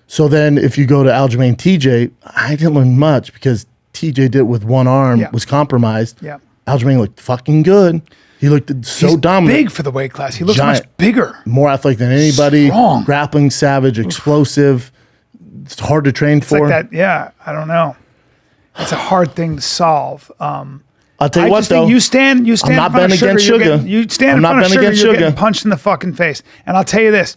So then if you go to Aljamain TJ, I didn't learn much because TJ did it with one arm, was compromised. Yeah. Aljamain looked fucking good. He looked so He's dominant. big for the weight class. He looks Giant. much bigger. More athletic than anybody. Strong. Grappling, savage, explosive. It's hard to train It's for. like that. Yeah, I don't know. It's a hard thing to solve. I'll tell you I what, just though. think you stand I'm in not front of betting Sugar. against You're Sugar. getting, you stand I'm in not front of betting Sugar. against You're Sugar. getting punched in the fucking face. And I'll tell you this: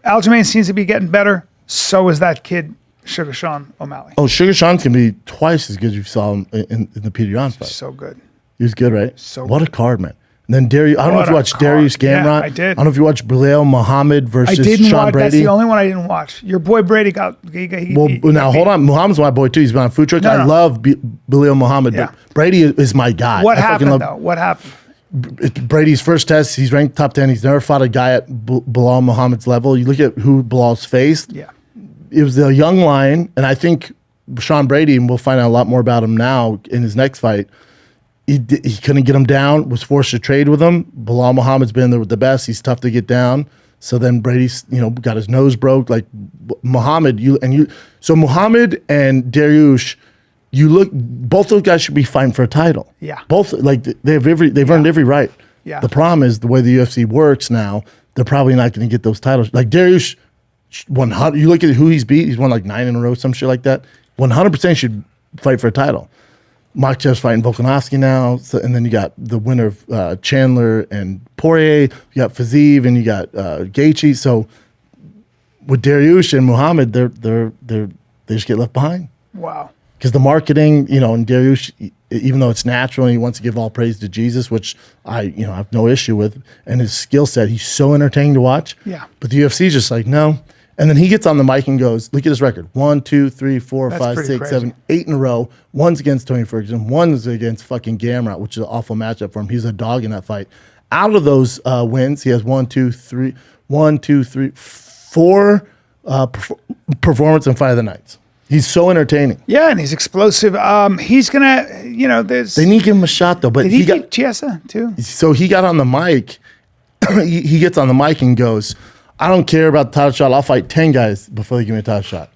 Aljamain seems to be getting better. So is that kid, Sugar Sean O'Malley. Oh, Sugar Sean's can be twice as good as you saw him in the Petr Yan fight. So good. He was good, right? So what good. a card, man. And then Darius, I don't know if you watched Darius Gamrot. Yeah, I did. I don't know if you watched Bilal Muhammad I versus didn't Sean watch. Brady. That's the only one I didn't watch. Your boy Brady got. Now hold on. Muhammad's my boy too. He's been on food truck. No, I no. love Bilal Muhammad, Yeah. but Brady is my guy. What I fucking happened love though? What happened? Brady's first test. He's ranked top 10. He's never fought a guy at Bilal Muhammad's level. You look at who Bilal's faced. Yeah. It was the young lion, and I think Sean Brady, and we'll find out a lot more about him now in his next fight. He couldn't get him down, was forced to trade with him. Bilal Muhammad's been there with the best. He's tough to get down. So then Brady's, got his nose broke. Like Muhammad, so Muhammad and Darius, both those guys should be fighting for a title. Yeah. Both, like they've earned every right. Yeah. The problem is the way the UFC works now, they're probably not going to get those titles. Like Darius, 100. You look at who he's beat. He's won like 9 in a row, some shit like that. 100% should fight for a title. Makachev's fighting Volkanovski now, and then you got the winner of Chandler and Poirier. You got Fiziev and you got Gaethje. So with Darius and Muhammad, they just get left behind Wow. because the marketing, and Darius, even though it's natural and he wants to give all praise to Jesus, which I have no issue with, and his skill set, he's so entertaining to watch. Yeah. But the UFC's just like no. And then he gets on the mic and goes, look at his record. 1, 2, 3, 4, That's 5, pretty 6, crazy. 7, 8 in a row. One's against Tony Ferguson. One's against fucking Gamrot, which is an awful matchup for him. He's a dog in that fight. Out of those wins, he has 4 performance and fight of the nights. He's so entertaining. Yeah, and he's explosive. He's gonna, there's. They need to give him a shot though. But Did he beat Chiesa too? So he got on the mic. he gets on the mic and goes, I don't care about the title shot. I'll fight 10 guys before they give me a title shot.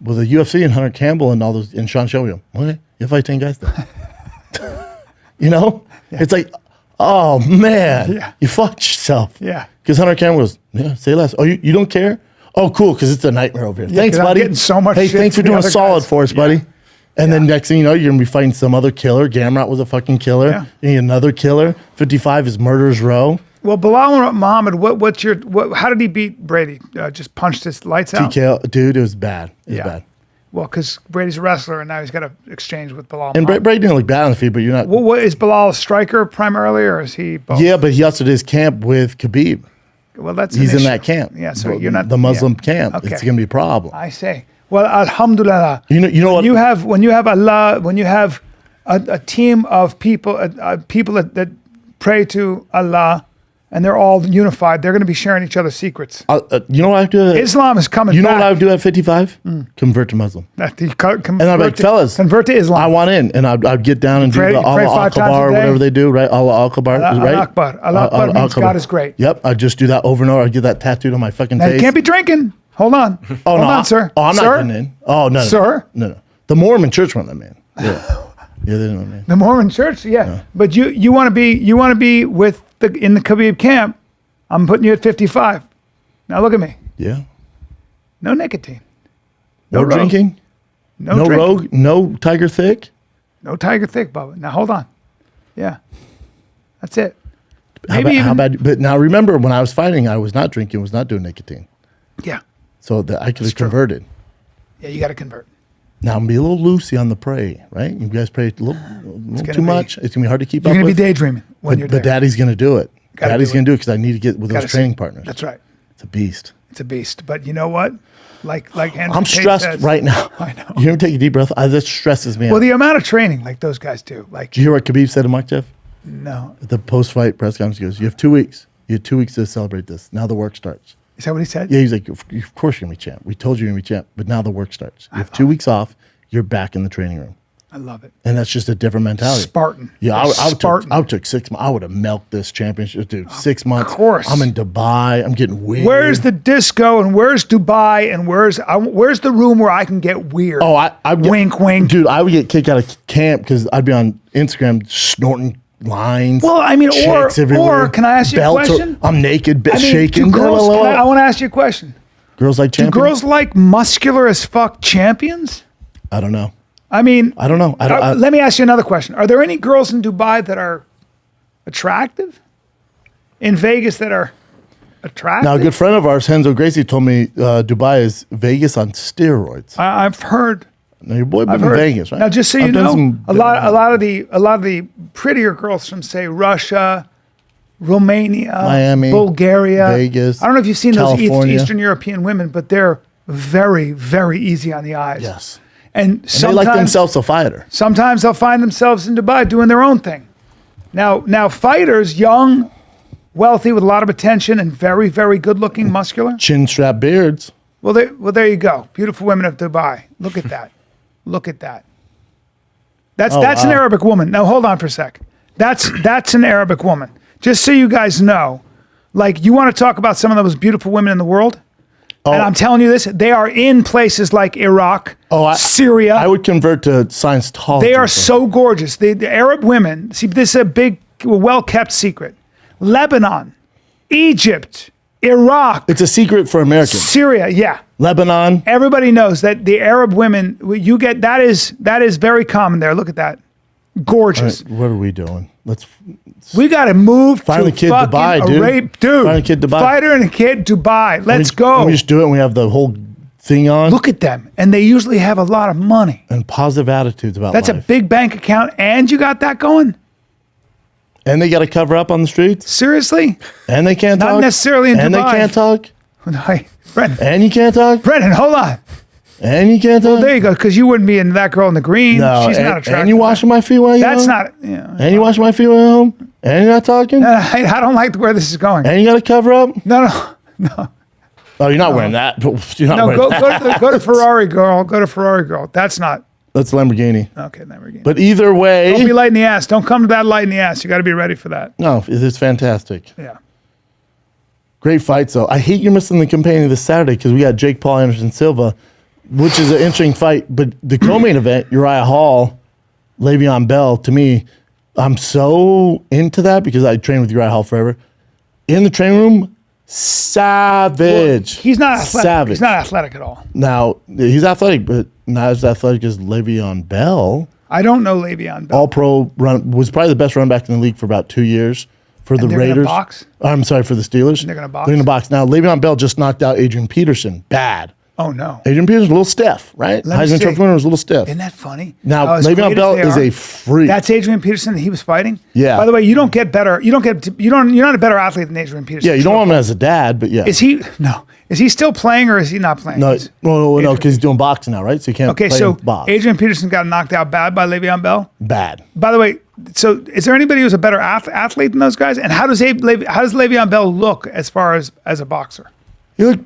With the UFC and Hunter Campbell and all those and Sean Shelby, okay, you'll fight 10 guys then. It's like, oh man, you fucked yourself. Yeah. Because Hunter Campbell goes, say less. Oh, you don't care? Oh, cool, because it's a nightmare over here. Thanks, 'cause I'm buddy. getting so much hey, shit thanks for from the doing other solid guys. for us, buddy. And then next thing you know, you're gonna be fighting some other killer. Gamrot was a fucking killer. Yeah. You need another killer. 55 is Murderer's Row. Well, Bilal Muhammad, how did he beat Brady? Just punched his lights out? TKO, dude, it was bad. It was bad. Well, because Brady's a wrestler, and now he's got to exchange with Bilal And Muhammad. Brady didn't look bad on the feet, but you're not. What is Bilal a striker primarily, or is he both? Yeah, but he also did his camp with Khabib. Well, that's He's an in issue. that camp. Yeah, so you're not the Muslim yeah. camp. Okay. It's gonna be a problem. I say. Well, alhamdulillah. You know what? When you have Allah, when you have a team of people, people that pray to Allah, and they're all unified, they're going to be sharing each other's secrets. You know what I do? Islam is coming. You know back. what I would do at 55? Convert to Muslim. And And I'm like, fellas, convert to Islam. I want in, and I'd get down and Pray- do the pray Allah 5 times a Akbar, day. whatever they do, right? Allah Akbar, Allah right? Akbar. Allah Akbar means God is great. Yep, I just do that over and over. I get that tattooed on my fucking Now, face. you can't be drinking. Hold on. Oh, Hold no, on, sir. Oh, I'm sir? not getting in. Oh, no. Sir? No. The Mormon church won't let me in. Yeah. They didn't let me in. The Mormon Church, yeah. But you want to be with in the Khabib camp. I'm putting you at 55. Now look at me. Yeah. No nicotine. No rogue. drinking? No No drinking. Rogue? No Tiger Thick? No Tiger Thick, Bubba. Now hold on. Yeah. That's it. How bad? But now remember, when I was fighting, I was not drinking, was not doing nicotine. Yeah. So that I could have true. converted. Yeah, you got to convert. Now I'm be a little loosey on the prey, right? You guys pray a little too much. It's gonna be hard to keep You're up going to with. be daydreaming when you're But there. Daddy's gonna do it. Gotta Daddy's do gonna it. do it because I need to get with Gotta those see. training partners. That's right. It's a beast. It's a beast. But you know what? Like Andrew I'm Tate stressed says- right now. I know. You hear me take a deep breath? That stresses me Well, out. the amount of training like those guys do. Like, Did you hear what Khabib said to Makachev? no. At the post-fight press conference, he goes, "You have 2 weeks. You have 2 weeks to celebrate this. Now the work starts." Is that what he said? Yeah, he's like, "Of course you're gonna be champ. We told you you're gonna be champ, but now the work starts. You have 2 weeks off. You're back in the training room." I love it. And that's just a different mentality. Spartan. Yeah, Spartan. I took 6 months. I would have milked this championship, dude. 6 months. Of course. I'm in Dubai. I'm getting weird. Where's the disco and where's Dubai and where's the room where I can get weird? Oh, I Wink, wink. dude. I would get kicked out of camp because I'd be on Instagram snorting lines. Well, I mean, chicks or everywhere, can I ask you a belts question? I'm naked, I mean, shaking. do girls, I want to ask you a question. Girls like Do champions. girls like muscular as fuck champions? I don't know. I mean, I don't know. let me ask you another question. Are there any girls in Dubai that are attractive? In Vegas that are attractive? Now, a good friend of ours, Henzo Gracie, told me Dubai is Vegas on steroids. I've heard. Now, your boy been I've in heard. Vegas, right? Now, just so you I've done know, some- a lot of the prettier girls from say Russia, Romania, Miami, Bulgaria, Vegas, I don't know if you've seen those California. Eastern European women, but they're very, very easy on the eyes. Yes. And They sometimes, like themselves a fighter. sometimes they'll find themselves in Dubai doing their own thing. Now fighters, young, wealthy, with a lot of attention, and very, very good-looking, muscular. Chin strap beards. Well, there you go. Beautiful women of Dubai. Look at that. Look at that. That's an Arabic woman. Now hold on for a sec. That's an Arabic woman. Just so you guys know, like, you want to talk about some of the most beautiful women in the world? And I'm telling you this, they are in places like Iraq, Syria. I would convert to Scientology. They are so gorgeous. The Arab women, see, this is a big, well-kept secret. Lebanon, Egypt, Iraq, It's a secret for Americans. Syria, yeah. Lebanon. Everybody knows that the Arab women, you get, that is very common there. Look at that. Gorgeous. What are we doing? We got to move Find to a kid fucking Dubai, dude. Dude, Find a kid Dubai. Fighter and a kid Dubai. Let's go. We just do it and we have the whole thing on. Look at them. And they usually have a lot of money. And positive attitudes about That's life. a big bank account. And you got that going? And they got to cover up on the streets. Seriously? And they can't Not talk. necessarily in and Dubai. they can't talk. Hey, Brendan. And you can't talk. Brendan, hold on. And you can't talk. There you go. Because you wouldn't be in that girl in the green. No, She's and, not attractive. and you washing my feet while you're That's home? not. Yeah. And you washing my feet while you're home? And you're not talking? I don't like where this is going. And you got to cover up? No. Oh, you're not wearing that. You're not No, wearing that. go to Ferrari girl. Go to Ferrari girl. That's not. That's Lamborghini. Okay, never again. But either way, Don't be light in the ass. Don't come to that light in the ass. You got to be ready for that. no, it's fantastic. Yeah. Great fights, though. I hate you're missing the companion this Saturday because we got Jake Paul, Anderson Silva, which is an interesting fight. But the co-main event, Uriah Hall, Le'Veon Bell, to me, I'm so into that because I trained with Uriah Hall forever. In the training room, savage. He's not athletic. Savage. He's not athletic at all. Now, he's athletic, but not as athletic as Le'Veon Bell. I don't know Le'Veon Bell. All-pro run, was probably the best run back in the league for about 2 years. For the they're gonna Raiders. box? I'm sorry, for the Steelers. They're gonna box? They're going to box. Now, Le'Veon Bell just knocked out Adrian Peterson. Bad. Oh, no. Adrian Peterson's a little stiff, right? Let me Heisman see. Trophy winner was a little stiff. Isn't that funny? Now, As Le'Veon great as Bell they is are, a freak. That's Adrian Peterson that he was fighting? Yeah. By the way, you don't get better. You're not a better athlete than Adrian Peterson. Yeah, you don't want him as a dad, but yeah. Is he? No. Is he still playing or is he not playing? No, He's- no, because he's doing boxing now, right? So you can't Okay, play so box. Adrian Peterson got knocked out bad by Le'Veon Bell. Bad. By the way, so is there anybody who's a better athlete than those guys? And how does Le'Veon Bell look as far as a boxer? He looked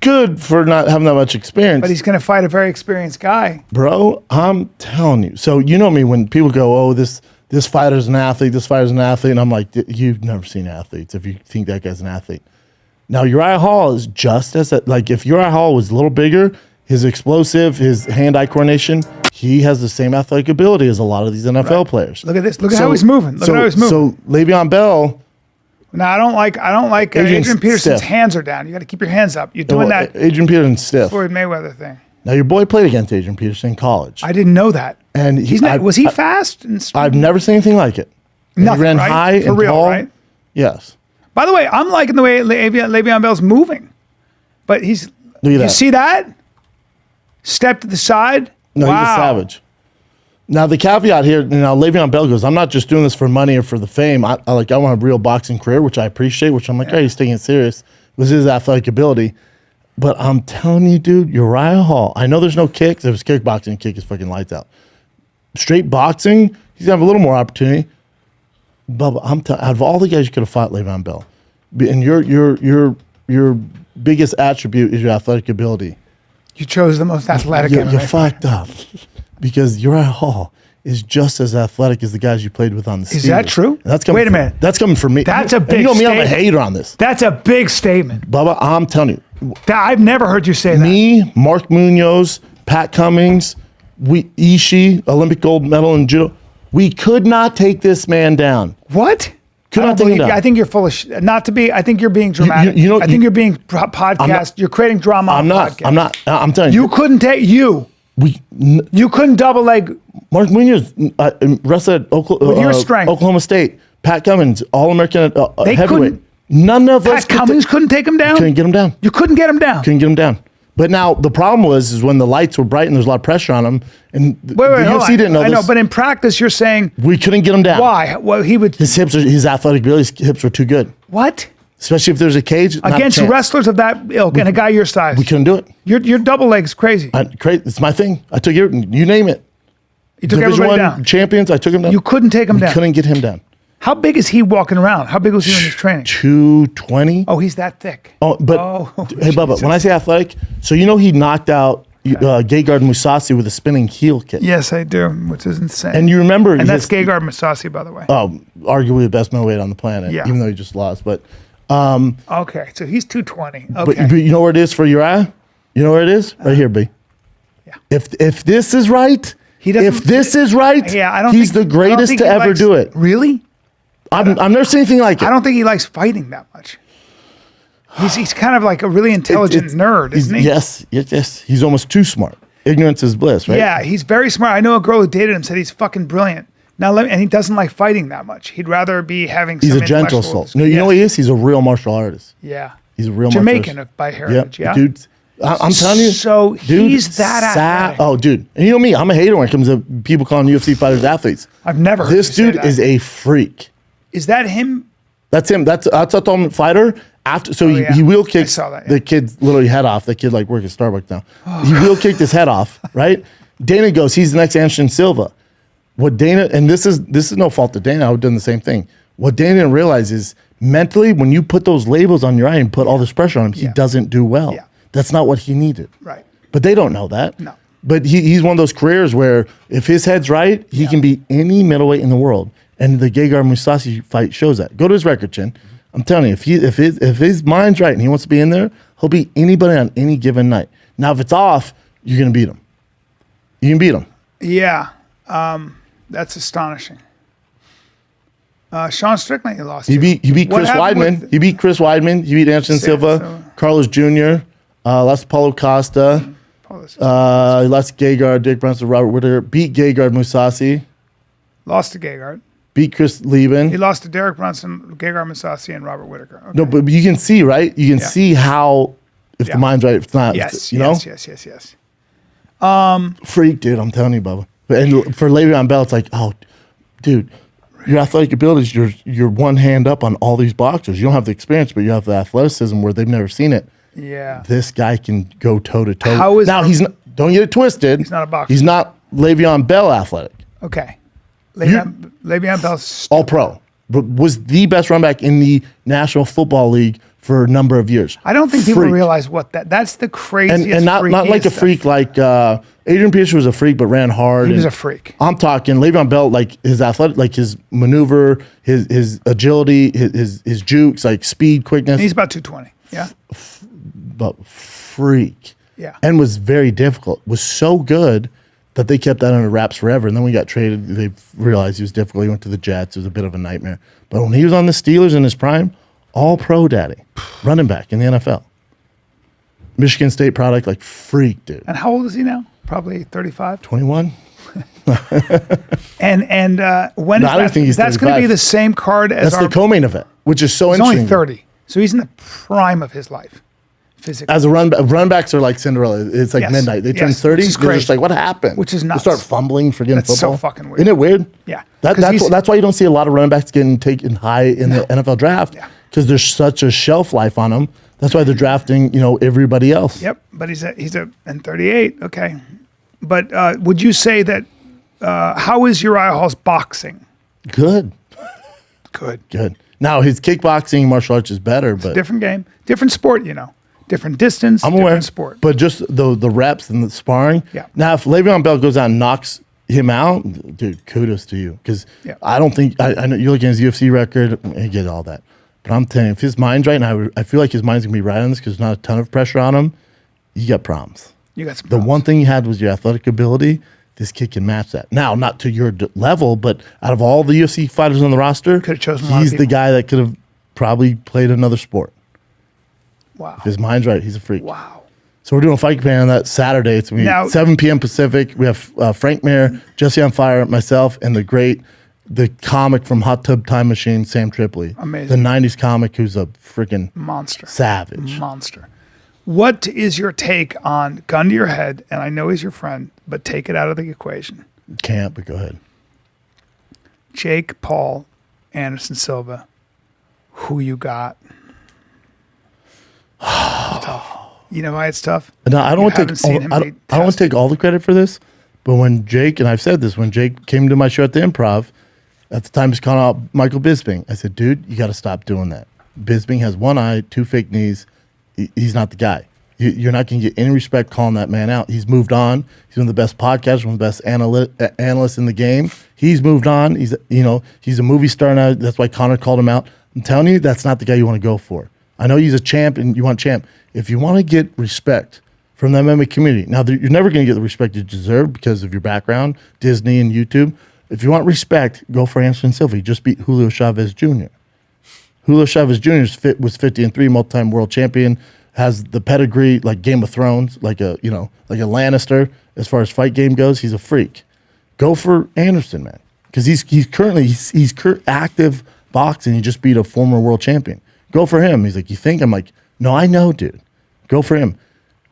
good for not having that much experience. But he's going to fight a very experienced guy. Bro, I'm telling you. So you know me when people go, oh, this fighter's an athlete, this fighter's an athlete. And I'm like, you've never seen athletes if you think that guy's an athlete. Now, Uriah Hall is just as, like, if Uriah Hall was a little bigger, his explosive, his hand-eye coordination, he has the same athletic ability as a lot of these NFL players. Look at this. Look at how he's moving. Look at how he's moving. So Le'Veon Bell, No, I don't like Adrian's Adrian Peterson's stiff. hands are down. You got to keep your hands up. You're doing that Adrian Peterson's stiff. Floyd Mayweather thing. Now your boy played against Adrian Peterson in college. I didn't know that. And was he fast? I've never seen anything like it. Nothing, He ran right? high For and real, tall. right? Yes. By the way, I'm liking the way Le'Veon Bell's moving, but Look at you that. see that? Step to the side. No, wow. he's a savage. Now the caveat here, Le'Veon Bell goes, I'm not just doing this for money or for the fame. I want a real boxing career, which I appreciate, which I'm like, hey, he's taking it serious. It was his athletic ability. But I'm telling you, dude, Uriah Hall, I know there's no kicks. If it's kickboxing, kick his fucking lights out. Straight boxing, he's gonna have a little more opportunity. Bubba, out of all the guys you could have fought, Le'Veon Bell, and your biggest attribute is your athletic ability. You chose the most athletic. You're fucked up because Uriah Hall is just as athletic as the guys you played with on the Steelers. Is that true? And that's coming Wait a minute. That's coming from me. That's a And big you know me, I'm a statement. hater on this. That's a big statement. Bubba, I'm telling you, I've never heard you say that. me, Mark Munoz, Pat Cummings, Ishii, Olympic gold medal in judo, we could not take this man down. What? Could I not don't take him believe you. down. I think you're full of shit. Not to be. I think you're being dramatic. I think you're being podcast. You're creating drama. I'm not. I'm telling you. You couldn't take you. You couldn't double leg. Mark Munoz wrestled at your strength. Oklahoma State. Pat Cummins, All-American They heavyweight. couldn't- None of us Pat Cummins couldn't take him down. couldn't get him down. You couldn't get him down. Couldn't get him down. But now the problem is when the lights were bright and there was a lot of pressure on him, and the Wait, hold UFC on. didn't know I this. know, but in practice, you're saying We couldn't get him down. why? Well, he would. His athletic ability, his hips were too good. What? Especially if there's a cage. not a Against chance. wrestlers of that ilk and a guy your size. We couldn't do it. Your double leg's crazy. It's my thing. I took you name it. You took Division everybody I down. champions, I took him down. You couldn't take him we down. couldn't get him down. How big is he walking around? How big was he in his training? 220. Oh, he's that thick. Oh, but hey, Bubba, when I say athletic, so he knocked out Gegard Mousasi with a spinning heel kick. Yes, I do, which is insane. And you remember, and that's Gegard Mousasi, by the way. Arguably the best middleweight on the planet, Yeah. even though he just lost. But Okay, so he's 220. Okay. but you know where it is for Uriah? You know where it is? Right here, B. Yeah. If this is right, if this is right, Yeah, I don't. he's think, the greatest to ever do it. Really? I've never seen anything like it. I don't think he likes fighting that much. He's kind of like a really intelligent nerd, isn't he? Yes. He's almost too smart. Ignorance is bliss, right? Yeah, he's very smart. I know a girl who dated him said he's fucking brilliant. Now, and he doesn't like fighting that much. He'd rather be having. He's some a gentle intellectual soul. No, you know what he is? He's a real martial artist. Yeah. He's a real Jamaican martial artist. by heritage. Yeah. Dude. I'm telling you. So dude, he's that athletic. Oh, dude. And you know me, I'm a hater when it comes to people calling UFC fighters athletes. I've never heard This you say dude that. is a freak. Is that him? That's him. That's a tournament fighter. yeah. He wheel I kicks saw that, yeah. the kid's literally head off. The kid works at Starbucks now. He wheel kicked his head off, right? Dana goes, he's the next Anderson Silva. What Dana, and this is no fault of Dana, I would have done the same thing. What Dana didn't realize is mentally, when you put those labels on your eye and put all this pressure on him, he doesn't do well. Yeah. That's not what he needed. Right. But they don't know that. No. But he's one of those careers where if his head's right, he can be any middleweight in the world. And the Gegard Mousasi fight shows that. Go to his record, Chin. I'm telling you, if his mind's right and he wants to be in there, he'll beat anybody on any given night. Now, if it's off, you're going to beat him. You can beat him. Yeah. That's astonishing. Sean Strickland, he lost. He beat What Chris happened Weidman. with- He beat Chris Weidman. He beat Anderson Silva, Carlos Jr., lost Paulo Costa, he lost Gegard, Dick Brunson, Robert Whittaker, beat Gegard Mousasi, Lost to Gegard. beat Chris Lieben. He lost to Derek Brunson, Gegard Mousasi, and Robert Whittaker. Okay. No, but you can see, right? You can see how, if the mind's right, if it's not, Yes, you know? yes. Freak, dude, I'm telling you, Bubba. And for Le'Veon Bell, it's like, oh, dude, your athletic abilities, you're one hand up on all these boxers. You don't have the experience, but you have the athleticism where they've never seen it. Yeah. This guy can go toe to toe. How is now the- he's not, don't get it twisted. He's not a boxer. He's not Le'Veon Bell athletic. Okay. Le'Veon Bell's All pro. But was the best run back in the National Football League for a number of years. I don't think people Freak. realize what that's the craziest. And not like a freakiest freak stuff. like Adrian Peterson was a freak but ran hard. He was and a freak. I'm talking Le'Veon Bell, like his athletic, like his maneuver, his agility, his jukes, like speed, quickness. He's about 220. Yeah. But freak. Yeah. And was very difficult. Was so good But they kept that under wraps forever. And then when he got traded, they realized he was difficult. He went to the Jets. It was a bit of a nightmare. But when he was on the Steelers in his prime, all pro daddy, running back in the NFL. Michigan State product, like freak, dude. And how old is he now? Probably 35? 21? And when I is don't that? think he's That's going to 35. be the same card as That's our. the co-main event, which is so He's interesting. only 30. So he's in the prime of his life, physically. As a run backs are like Cinderella. It's like Yes. midnight. They turn Yes. 30. Which is They're just crazy. like, what happened? Which is They nuts. start fumbling, forgetting That's so football. fucking weird. Isn't it weird? Yeah. 'Cause he's- That's why you don't see a lot of running backs getting taken high in the NFL draft. Yeah. Because there's such a shelf life on them. That's why they're drafting, everybody else. Yep, but he's and 38. Okay, but would you say that? How is Uriah Hall's boxing? Good. Good. Now his kickboxing martial arts is better, but Different game, different sport. Different distance. I'm different aware. sport. But just the reps and the sparring. Yeah. Now if Le'Veon Bell goes out and knocks him out, dude, kudos to you. Because Yeah. I don't think I know you're looking at his UFC record. I get all that. But I'm telling you, if his mind's right, and I feel like his mind's gonna be right on this because there's not a ton of pressure on him, you got problems. You got some. The problems. one thing you had was your athletic ability. This kid can match that. Now, not to your level, but out of all the UFC fighters on the roster, Could've chosen a lot of he's the people. guy that could have probably played another sport. Wow. If his mind's right, he's a freak. Wow. So we're doing a fight companion on that Saturday. It's going to be Now- 7 p.m. Pacific. We have Frank Mir, Jesse on Fire, myself, and the comic from Hot Tub Time Machine, Sam Tripoli. Amazing. The 90s comic who's a freaking Monster. savage. Monster. What is your take on gun to your head? And I know he's your friend, but take it out of the equation. Can't, but go ahead. Jake Paul, Anderson Silva. Who you got? It's tough. You know why it's tough? No, I don't You want to haven't seen take. him I be don't want to tested. take all the credit for this, but when Jake, and I've said this, when Jake came to my show at the Improv, at the time he's calling out Michael Bisping. I said, dude, you got to stop doing that. Bisping has one eye, two fake knees. He's not the guy. You're not going to get any respect calling that man out. He's moved on. He's one of the best podcasters, one of the best analysts in the game. He's moved on. He's a movie star now. That's why Connor called him out. I'm telling you, that's not the guy you want to go for. I know he's a champ and you want champ. If you want to get respect from the MMA community, now you're never going to get the respect you deserve because of your background, Disney and YouTube. If you want respect, go for Anderson Silva. He just beat Julio Chavez Jr. Julio Chavez Jr. was 50-3, multi-time world champion, has the pedigree like Game of Thrones, like a Lannister as far as fight game goes. He's a freak. Go for Anderson, man, because he's currently active boxing. He just beat a former world champion. Go for him. He's like, you think? I'm like, no, I know, dude. Go for him.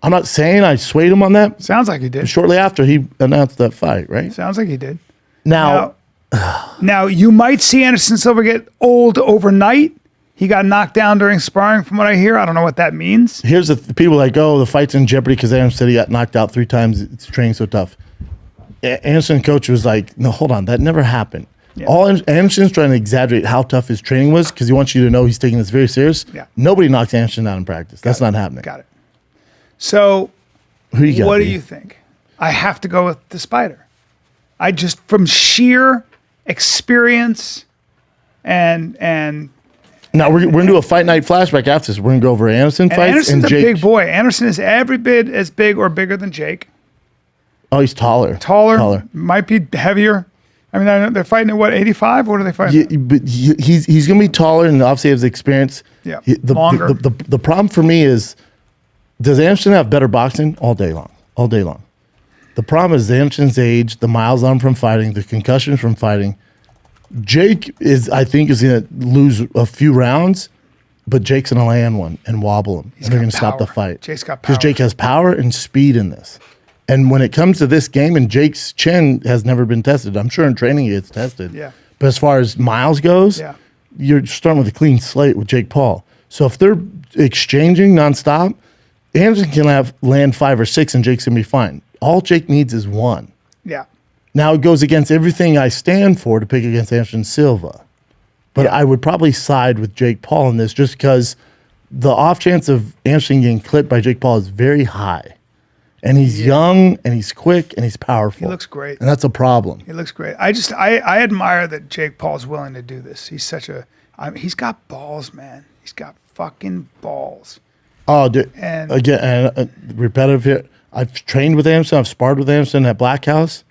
I'm not saying I swayed him on that. Sounds like he did. Shortly after he announced that fight, right? Sounds like he did. Now Now, you might see Anderson Silva get old overnight. He got knocked down during sparring, from what I hear. I don't know what that means. here's the people like, oh, the fight's in jeopardy because Anderson said he got knocked out 3 times. It's training so tough. Anderson coach was like, no, hold on, that never happened. Yeah. All Anderson's trying to exaggerate how tough his training was because he wants you to know he's taking this very serious. Yeah. Nobody knocks Anderson out in practice. That's not happening. Got it. So, Who you got? what do B? you think? I have to go with the Spider. I just, from sheer experience and Now we're gonna do a fight night flashback after this. We're gonna go over Anderson fights Anderson's and a Jake. big boy. Anderson is every bit as big or bigger than Jake. Oh, he's taller. Taller. Might be heavier. I mean, they're fighting at what, 85? What are they fighting? Yeah, but he's gonna be taller and obviously has experience. Yeah, The, longer. The problem for me is, does Anderson have better boxing all day long? All day long. The problem is Anderson's age, the miles on him from fighting, the concussions from fighting. Jake I think is gonna lose a few rounds, but Jake's gonna land one and wobble him, and they're got gonna stop the power. fight. Jake's got because power. Jake has power and speed in this. And when it comes to this game, and Jake's chin has never been tested. I'm sure in training it's tested. Yeah. But as far as miles goes, Yeah. you're starting with a clean slate with Jake Paul. So if they're exchanging nonstop, Anderson can land 5 or 6 and Jake's gonna be fine. All Jake needs is 1. Yeah. Now it goes against everything I stand for to pick against Anderson Silva. But I would probably side with Jake Paul in this just because the off chance of Anderson getting clipped by Jake Paul is very high. And he's young and he's quick and he's powerful. He looks great. And that's a problem. He looks great. I admire that Jake Paul's willing to do this. He's he's got balls, man. He's got fucking balls. Oh, dude. And- Again, repetitive here. I've trained with Anderson. I've sparred with Anderson at Black House.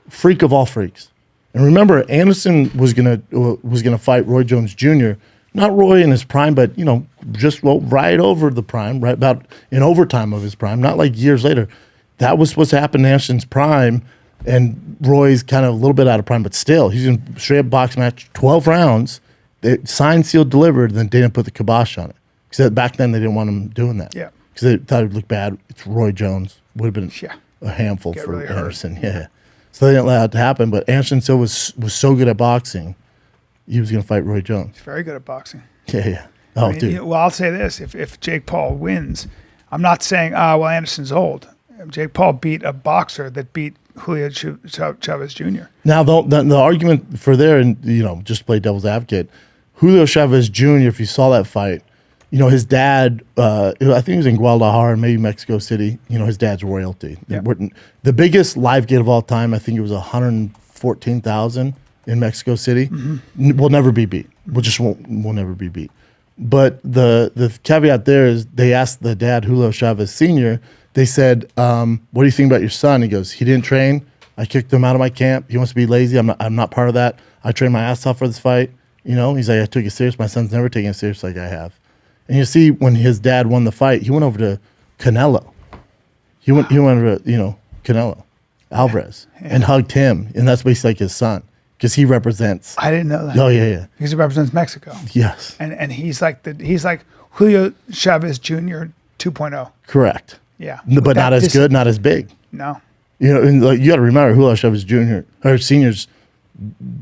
Freak of all freaks. And remember, Anderson was gonna fight Roy Jones Jr. Not Roy in his prime, but just right over the prime, right about in overtime of his prime. Not like years later. That was supposed to happen in Anderson's prime, and Roy's kind of a little bit out of prime, but still, he's in a straight up box match, 12 rounds. They signed, sealed, delivered, and then they didn't put the kibosh on it because back then they didn't want him doing that. Yeah, because they thought it would look bad. It's Roy Jones. Would have been a handful for really Anderson. Yeah. So they didn't allow it to happen, but Anderson still was so good at boxing, he was going to fight Roy Jones. He's very good at boxing. Yeah. Oh, dude. Well, I'll say this: if Jake Paul wins, I'm not saying well Anderson's old. Jake Paul beat a boxer that beat Julio Chavez Jr. Now the argument for there, and just to play devil's advocate, Julio Chavez Jr. If you saw that fight, his dad, I think he was in Guadalajara, maybe Mexico City. His dad's royalty. Yeah. The biggest live gate of all time, I think it was 114,000 in Mexico City. Mm-hmm. We'll never be beat. We'll never be beat. But the caveat there is they asked the dad, Julio Chavez Sr., they said, what do you think about your son? He goes, he didn't train. I kicked him out of my camp. He wants to be lazy. I'm not part of that. I trained my ass off for this fight. He's like, I took it serious. My son's never taken it serious like I have. And you see, when his dad won the fight, he went over to Canelo. He went over to, Canelo Alvarez and hugged him. And that's basically like his son because he represents. I didn't know that. Oh, yeah. Because he represents Mexico. Yes. And he's like Julio Chavez Jr. 2.0. Correct. Yeah. But not as good, not as big. No. And you got to remember, Julio Chavez Jr. or Senior's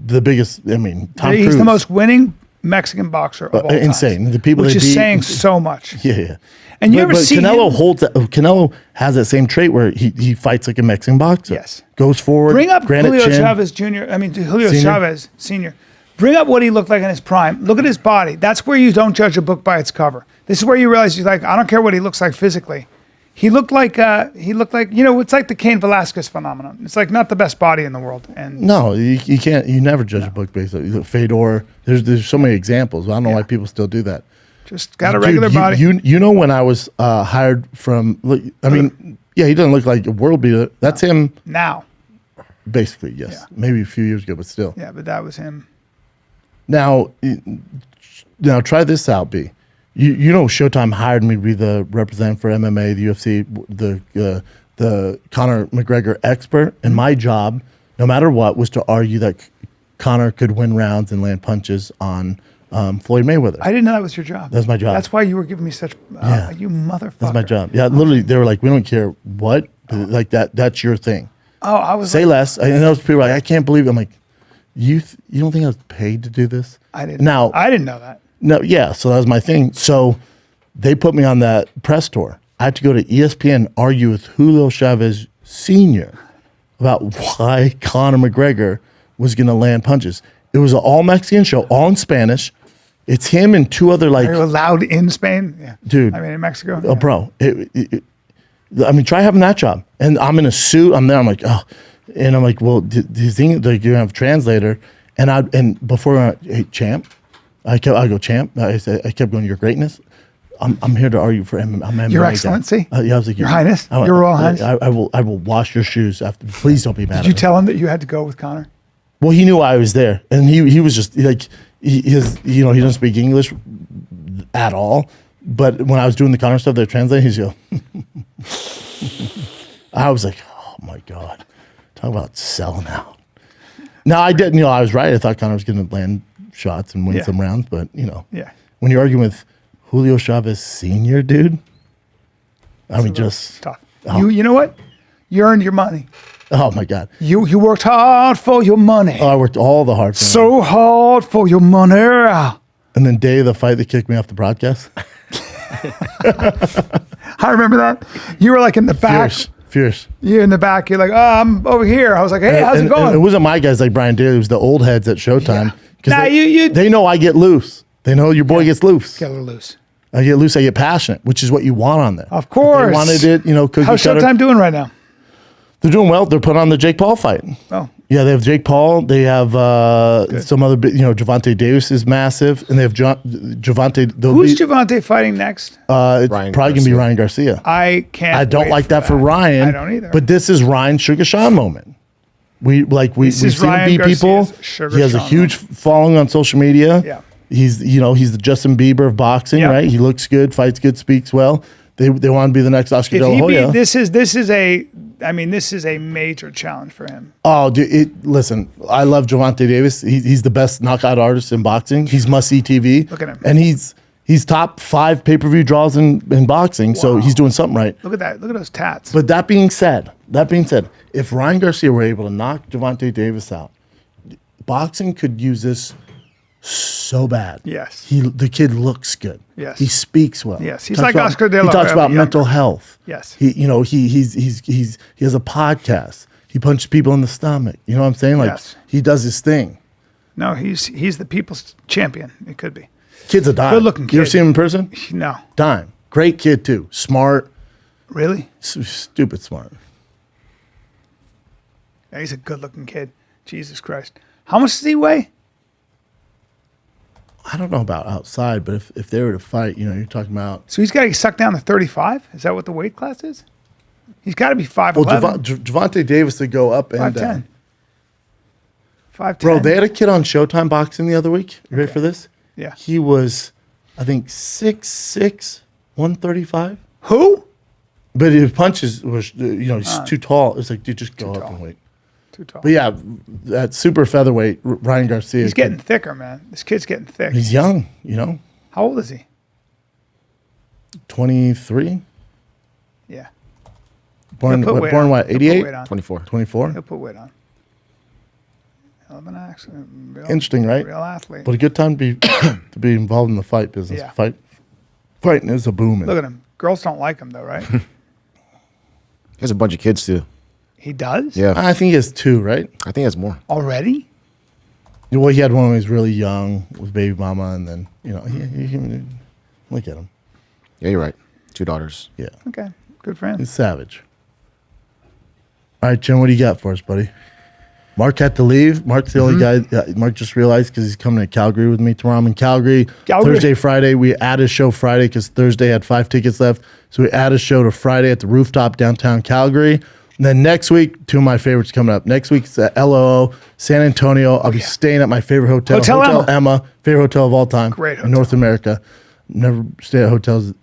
the biggest. I mean, Tom He's Cruise. the most winning Mexican boxer of all time. Insane. The people which they is beat, saying so much. Yeah. And you ever see Canelo holds that? Canelo has that same trait where he fights like a Mexican boxer. Yes. Goes forward. Bring up Julio chin. Chavez Jr. Julio Senior. Chavez Sr. Bring up what he looked like in his prime. Look at his body. That's where you don't judge a book by its cover. This is where you realize you're like, I don't care what he looks like physically. He looked like it's like the Cain Velasquez phenomenon. It's like not the best body in the world. And no, you can't. You never judge a book based on Fedor. There's so many examples. I don't know why people still do that. Just got a regular body. When I was hired from, he doesn't look like a world beater. That's him now. Basically, yes. Yeah. Maybe a few years ago, but still. Yeah, but that was him. Now try this out, B. Showtime hired me to be the representative for MMA, the UFC, the Conor McGregor expert, and my job, no matter what, was to argue that Conor could win rounds and land punches on Floyd Mayweather. I didn't know that was your job. That's my job. That's why you were giving me such, you motherfucker. That's my job. Yeah, literally, they were like, we don't care what, like that's your thing. Oh, I was say less. And those people were like, I can't believe it. I'm like, you don't think I was paid to do this? I didn't know that. No, yeah, so that was my thing. So they put me on that press tour. I had to go to ESPN and argue with Julio Chavez Sr. about why Conor McGregor was going to land punches. It was an all-Mexican show, all in Spanish. It's him and two other Are you allowed in Spain? Yeah. Dude. In Mexico? Oh, bro. Try having that job. And I'm in a suit. I'm there. I'm like, oh. And I'm like, well, do you think you're going to have a translator? And before, hey, champ. I go, champ. I kept going, your greatness. I'm here to argue for MMA. Your Excellency. I was like, Your Highness. Your Royal Highness. I will wash your shoes after. Please don't be mad. Did you tell him that you had to go with Conor? Well, he knew I was there, and he was just like he doesn't speak English at all. But when I was doing the Conor stuff, they're translating. He's go. I was like, oh my god, talk about selling out. Now I didn't. I was right. I thought Conor was going to land shots and win some rounds, but when you're arguing with Julio Chavez Sr., dude, just tough. You know what? You earned your money. Oh my god, you worked hard for your money. Oh, I worked all the hard. So hard for your money. And then day of the fight, they kicked me off the broadcast. I remember that. You were like in the back. Fierce. You're in the back. You're like, oh, I'm over here. I was like, hey, how's it going? It wasn't my guys like Bryan Daly. It was the old heads at Showtime. Yeah. They know I get loose. They know your boy gets loose. Get a little loose. I get loose. I get passionate, which is what you want on there. Of course. If they wanted it, cookie How's cutter. Showtime doing right now? They're doing well. They're putting on the Jake Paul fight. Oh, Yeah, they have Jake Paul. They have some other, Gervonta Davis is massive, and they have Gervonta. Who's Gervonta fighting next? It's probably gonna be Ryan Garcia. I can't. I don't like that for Ryan. I don't either. But this is Ryan Sugar Sean moment. We've seen him beat people. He has a huge following on social media. Yeah. He's the Justin Bieber of boxing, right? He looks good, fights good, speaks well. They want to be the next Oscar De La Hoya. This is a major challenge for him. Oh, dude, listen, I love Gervonta Davis. He's the best knockout artist in boxing. He's must-see TV. Look at him. And he's top 5 pay-per-view draws in boxing, so he's doing something right. Look at that. Look at those tats. But that being said, if Ryan Garcia were able to knock Gervonta Davis out, boxing could use this so bad. Yes. The kid looks good. Yes. He speaks well. Yes. He's like Oscar De La Hoya. He talks about mental health. Yes. He has a podcast. He punches people in the stomach. You know what I'm saying? Like he does his thing. No, he's the people's champion. It could be. Kid's a dime. Good looking kid. You ever seen him in person? No. Dime. Great kid too. Smart. Really? Stupid smart. Yeah, he's a good looking kid. Jesus Christ. How much does he weigh? I don't know about outside, but if they were to fight, you're talking about. So he's got to get sucked down to 35? Is that what the weight class is? He's got to be 5'11". Well, Gervonta Davis to go up and 5'10". 5'10". Bro, they had a kid on Showtime Boxing the other week. You ready for this? Yeah. He was, I think, 6'6", 135. Who? But his punches was, he's too tall. It's like, dude, just go up and wait. Too tall. But yeah, that super featherweight, Ryan Garcia. He's getting thicker, man. This kid's getting thick. He's young, How old is he? 23. Yeah. Born what, 88? 24. 24? He'll put weight on. Hell of an accident. Interesting, right? Real athlete. But a good time to be involved in the fight business. Yeah. Fighting is a booming. Look at him. Girls don't like him, though, right? He has a bunch of kids, too. He does? Yeah. I think he has 2, right? I think he has more. Already? Well, he had one when he was really young with baby mama, and then, look at him. Yeah, you're right. 2 daughters. Yeah. Okay. Good for him. He's savage. All right, Jim, what do you got for us, buddy? Mark had to leave. Mark's the only guy. Mark just realized because he's coming to Calgary with me tomorrow. I'm in Calgary. Thursday, Friday. We add a show Friday because Thursday had 5 tickets left. So we add a show to Friday at the Rooftop downtown Calgary. And then next week, 2 of my favorites coming up. Next week's at LOO, San Antonio. I'll be staying at my favorite hotel. Hotel Emma. Favorite hotel of all time. Great hotel. In North America. Never stay at hotels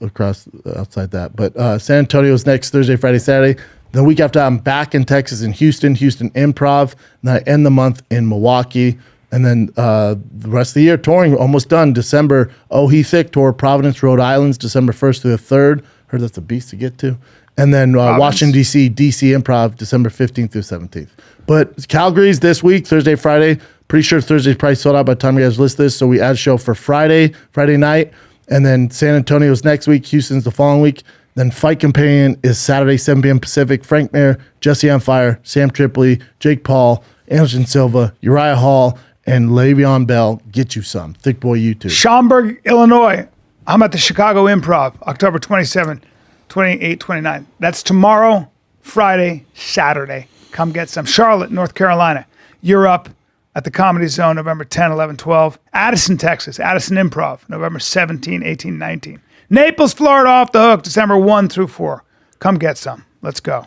outside that. But San Antonio's next Thursday, Friday, Saturday. The week after, I'm back in Texas in Houston Improv. And then I end the month in Milwaukee. And then the rest of the year, touring, almost done. December, He Thick Tour, Providence, Rhode Island, December 1st through the 3rd. Heard that's a beast to get to. And then Washington, D.C., DC Improv, December 15th through 17th. But Calgary's this week, Thursday, Friday. Pretty sure Thursday's probably sold out by the time you guys list this. So we add a show for Friday night. And then San Antonio's next week. Houston's the following week. Then Fight Companion is Saturday, 7 p.m. Pacific. Frank Mir, Jesse on Fire, Sam Tripoli, Jake Paul, Anderson Silva, Uriah Hall, and Le'Veon Bell. Get you some. Thicccboy YT. Schaumburg, Illinois. I'm at the Chicago Improv, October 27, 28, 29. That's tomorrow, Friday, Saturday. Come get some. Charlotte, North Carolina. Europe at the Comedy Zone, November 10, 11, 12. Addison, Texas. Addison Improv, November 17, 18, 19. Naples, Florida, Off the Hook, December 1 through 4. Come get some. Let's go.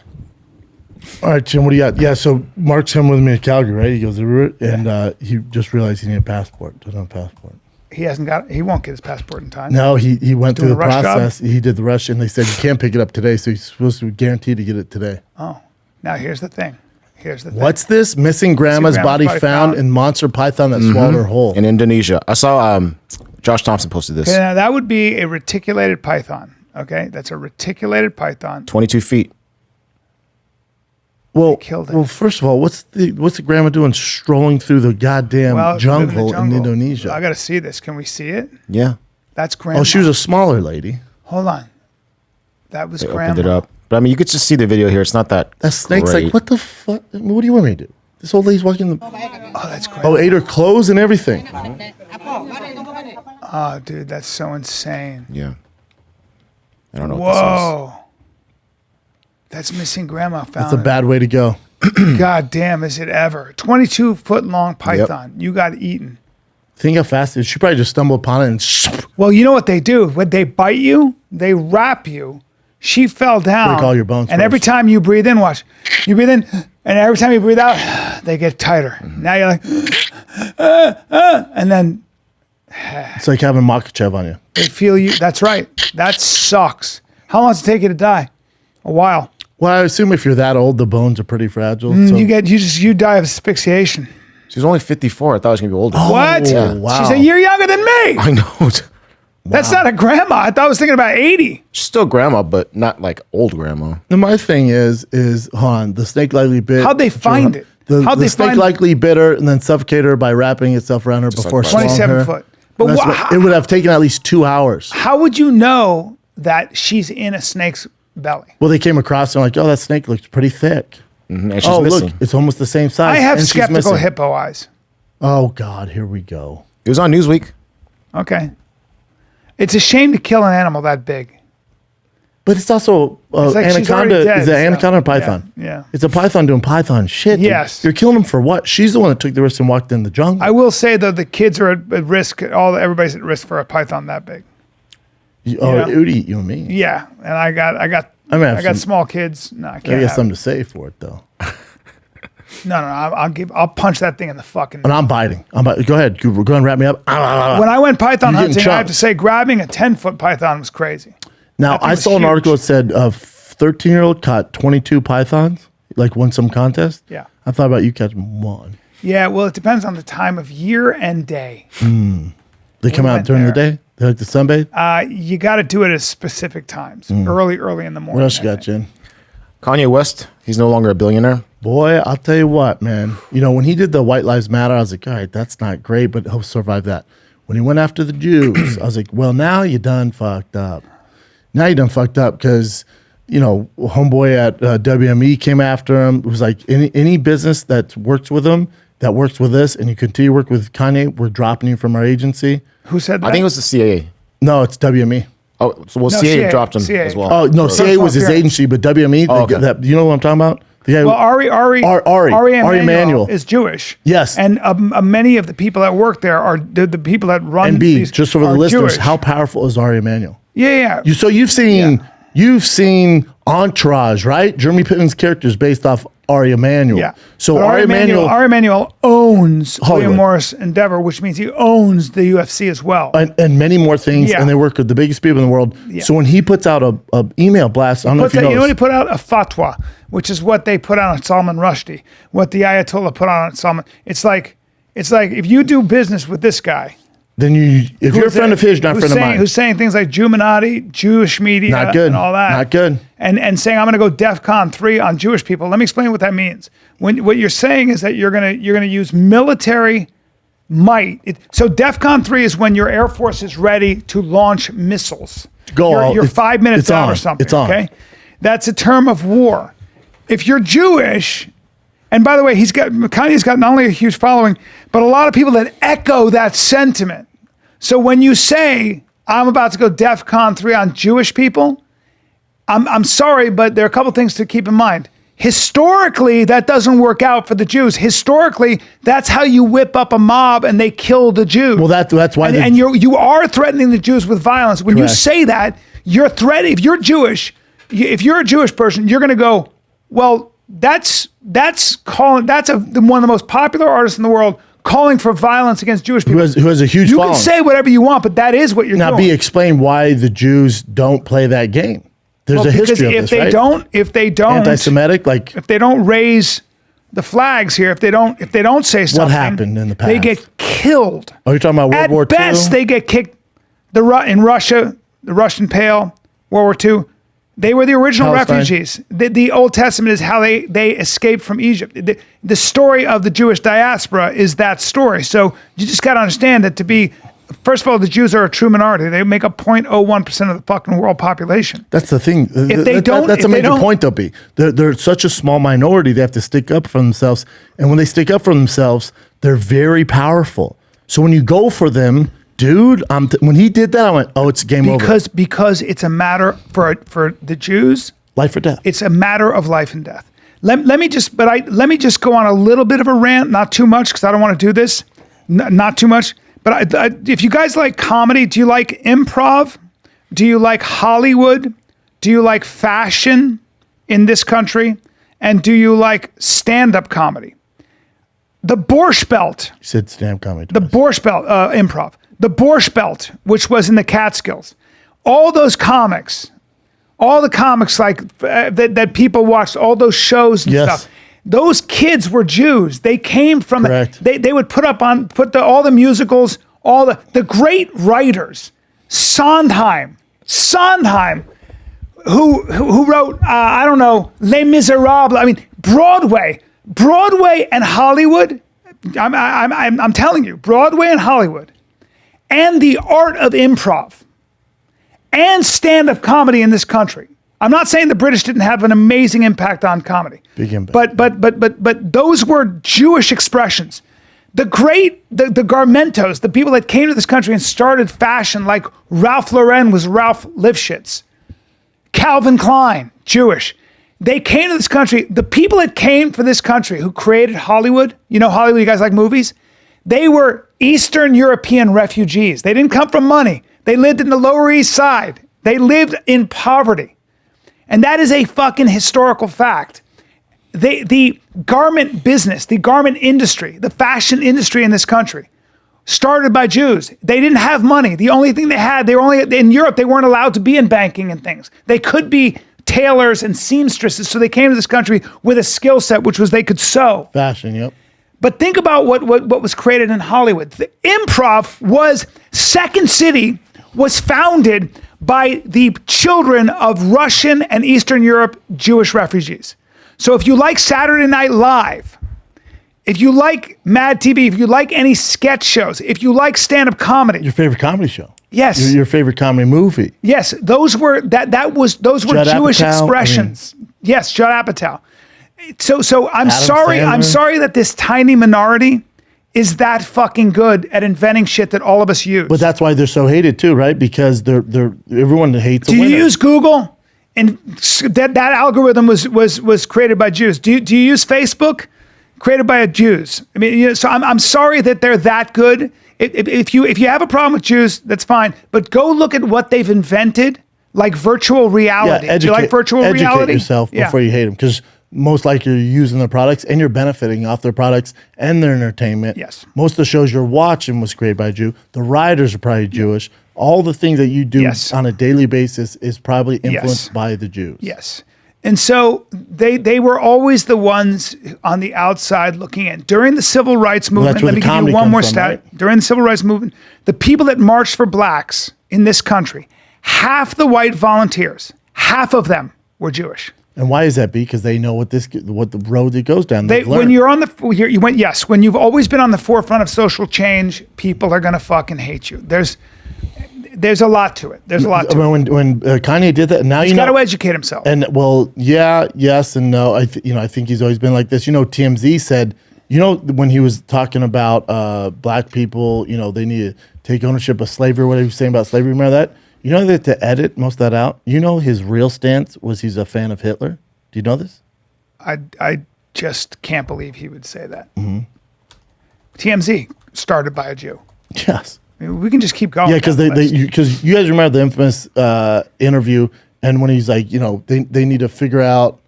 All right, Jim, what do you got? Yeah, so Mark's coming with me to Calgary, right? He goes over it, and he just realized he needed a passport. Doesn't have a passport. He won't get his passport in time. No, he went through the Doing a rush process. job? He did the rush, and they said you can't pick it up today, so he's supposed to be guaranteed to get it today. Oh, now here's the thing. What's this? Missing grandma's body found in monster python that swallowed her whole. In Indonesia. I saw Josh Thompson posted this. Okay, now that would be a reticulated python. Okay, that's a reticulated python. 22 feet. Well, killed it. well, first of all, what's the grandma doing strolling through the goddamn jungle in Indonesia? I got to see this. Can we see it? Yeah. That's grandma. Oh, she was a smaller lady. Hold on. That was They grandma. opened it up. But I mean, you could just see the video here. It's not that That snake's great. like, what the fuck? What do you want me to do? This old lady's walking the. Oh, that's grandma. Oh, ate her clothes and everything. Oh, dude, that's so insane. Yeah. I don't know what this Whoa. That's missing grandma found. That's a bad way to go. God damn, is it ever? 22-foot long python. You got eaten. Think how fast it is. She probably just stumbled upon it and Well, you know what they do? When they bite you, they wrap you. She fell down. Break all your bones And every first. time you breathe in, watch. You breathe in, and every time you breathe out, they get tighter. Now you're like, and then it's like having Makachev on you. they feel you. That's right. That sucks. How long does it take you to die? A while. Well, I assume if you're that old, the bones are pretty fragile. So. You die of asphyxiation. She's only 54. I thought she was gonna be older. What? Yeah. Wow. She's a year younger than me. I know. That's not a grandma. I thought I was thinking about 80. She's still grandma, but not like old grandma. And my thing is hold on, the snake likely bit. How'd they find it? How'd The they snake find- likely bit her and then suffocated her by wrapping itself around her before like swallowing 27 her. foot. But That's it would have taken at least 2 hours. how would you know that she's in a snake's belly? Well, they came across and like, oh, that snake looks pretty thick. And she's Oh, missing. look, it's almost the same size. I have and she's skeptical missing. hippo eyes. Oh God, here we go. It was on Newsweek. Okay. It's a shame to kill an animal that big. But it's also It's like she's already anaconda. dead, Is it so- anaconda or python? yeah. It's a python doing python shit. dude. Yes. You're killing them for what? She's the one that took the risk and walked in the jungle. I will say though, the kids are at risk. Everybody's at risk for a python that big. Oh, it would eat you and me. Yeah, and I got I mean, I have got some- small kids. No, I I can't. got have something to say for it though. No. I'll punch that thing in the fucking. But I'm biting. Go ahead. Go ahead and wrap me up. When I went python You're getting hunting, I have chopped. to say, grabbing a 10-foot python was crazy. Now, That thing I was saw an huge. article that said a 13-year-old caught 22 pythons, like won some contest. Yeah. I thought about you catching one. Yeah, well, it depends on the time of year and day. They come out went during the there. day? They like to sunbathe? You got to do it at specific times, early in the morning. What else you I got, think. Jen? Kanye West. He's no longer a billionaire. Boy, I'll tell you what, man. You know, when he did the White Lives Matter, I was like, all right, that's not great, but he'll survive that. When he went after the Jews, I was like, well, now you done fucked up. Now you done fucked up because, you know, homeboy at WME came after him. It was like any business that works with him, that works with us, and you continue to work with Kanye, we're dropping you from our agency. Who said that? I think it was the CAA. No, it's WME. Oh, so No, CAA CAA, dropped him CAA. as well. Oh, no, CAA was his appearance. agency, but WME, Oh, okay. you know what I'm talking about? The guy Well, Ari Ari Emanuel is Jewish. Yes. And many of the people that work there are the people that run and B, these just for the are listeners, Jewish. how powerful is Ari Emanuel? Yeah. So you've seen Entourage, right? Jeremy Piven's character is based off Ari Emanuel. Yeah. So But Ari Emanuel owns Hollywood. William Morris Endeavor, which means he owns the UFC as well. and many more things, Yeah. and they work with the biggest people in the world. Yeah. So when he puts out a email blast, I don't know if you know. You know what he put out? A fatwa, which is what they put out on Salman Rushdie, what the Ayatollah put on Salman. It's like if you do business with this guy, Then if you're a friend of his, not a friend of mine. who's saying things like Juminati, Jewish media, Not good. and all that. Not good. And saying I'm going to go DEFCON 3 on Jewish people. Let me explain what that means. What you're saying is that you're going to use military might. So DEFCON 3 is when your Air Force is ready to launch missiles. You're 5 minutes it's out or on. something. It's on. Okay, that's a term of war. If you're Jewish. And by the way, Kanye's got not only a huge following, but a lot of people that echo that sentiment. So when you say, I'm about to go DEFCON 3 on Jewish people, I'm sorry, but there are a couple things to keep in mind. Historically, that doesn't work out for the Jews. Historically, that's how you whip up a mob and they kill the Jews. Well, that's why. And you are threatening the Jews with violence. When you Correct. say that, you're threatening. If you're Jewish, if you're a Jewish person, you're going to go, well, that's one of the most popular artists in the world calling for violence against Jewish people. who has a huge You following. can say whatever you want, but that is what you're Now, doing. explain why the Jews don't play that game. There's Well, a because history of if this, right? if they don't, Anti-Semitic, like if they don't raise the flags here, if they don't say something, happened in the They past? get killed. Oh, you're talking about World At War II? best, they get kicked. In Russia, the Russian Pale, World War II, they were the original Palestine. refugees. The Old Testament is how they escaped from Egypt. The story of the Jewish diaspora is that story. So you just got to understand that first of all, the Jews are a true minority. They make up 0.01% of the fucking world population. That's the thing. That's a major point, though, B. They're such a small minority. They have to stick up for themselves. And when they stick up for themselves, they're very powerful. So when you go for them, dude, when he did that, I went, oh, it's game over. Because it's a matter for the Jews. Life or death. It's a matter of life and death. Let me just go on a little bit of a rant, not too much, because I don't want to do this, not too much. But if you guys like comedy, do you like improv? Do you like Hollywood? Do you like fashion in this country? And do you like stand-up comedy? The Borscht Belt. You said stand-up comedy. The Borscht Belt, improv. The Borscht Belt, which was in the Catskills. All those comics, all the comics like that people watched, all those shows and stuff. Those kids were Jews. They came from they would put all the musicals, all the great writers. Sondheim, who wrote I don't know, Les Miserables. I mean, Broadway and Hollywood. I'm telling you, Broadway and Hollywood, and the art of improv, and stand-up comedy in this country. I'm not saying the British didn't have an amazing impact on comedy. Big impact. But those were Jewish expressions. The Garmentos, the people that came to this country and started fashion, like Ralph Lauren was Ralph Lifshitz. Calvin Klein, Jewish. They came to this country. The people that came for this country who created Hollywood, you know Hollywood, you guys like movies? They were Eastern European refugees. They didn't come from money. They lived in the Lower East Side. They lived in poverty. And that is a fucking historical fact. The garment business, the garment industry, the fashion industry in this country started by Jews. They didn't have money. The only thing they had, they were only in Europe, they weren't allowed to be in banking and things. They could be tailors and seamstresses, so they came to this country with a skill set, which was they could sew. Fashion, yep. But think about what was created in Hollywood. The improv was, Second City was founded by the children of Russian and Eastern Europe Jewish refugees. So if you like Saturday Night Live, if you like Mad TV, if you like any sketch shows, if you like stand-up comedy. Your favorite comedy show. Yes. Your favorite comedy movie. Yes, those were Judd Jewish Apatow, expressions. Yes, Judd Apatow. So I'm Adam sorry. Sandler. I'm sorry that this tiny minority is that fucking good at inventing shit that all of us use. But that's why they're so hated too, right? Because everyone hates. Do you use Google? And that algorithm was created by Jews. Do you use Facebook? Created by Jews. I mean, so I'm sorry that they're that good. If you have a problem with Jews, that's fine. But go look at what they've invented, like virtual reality. Yeah, Do you like virtual reality? Educate yourself before you hate them, because most likely you're using their products and you're benefiting off their products and their entertainment. Yes. Most of the shows you're watching was created by a Jew. The writers are probably Jewish. All the things that you do on a daily basis is probably influenced by the Jews. Yes. And so they were always the ones on the outside looking in. During the Civil Rights Movement, let me give you one more stat. Right? During the Civil Rights Movement, the people that marched for blacks in this country, half the white volunteers, half of them were Jewish. And why is that? Because they know what the road it goes down. When you're on when you've always been on the forefront of social change, people are gonna fucking hate you. There's a lot to it. There's a lot to it. When Kanye did that, now he's got to educate himself. And yes and no. I think he's always been like this. TMZ said, when he was talking about black people, they need to take ownership of slavery. What he was saying about slavery, remember that? That to edit most of that out. His real stance was he's a fan of Hitler. Do you know this? I just can't believe he would say that. Mm-hmm. TMZ started by a Jew. Yes. I mean, we can just keep going. Yeah, because you guys remember the infamous interview, and when he's like, they need to figure out.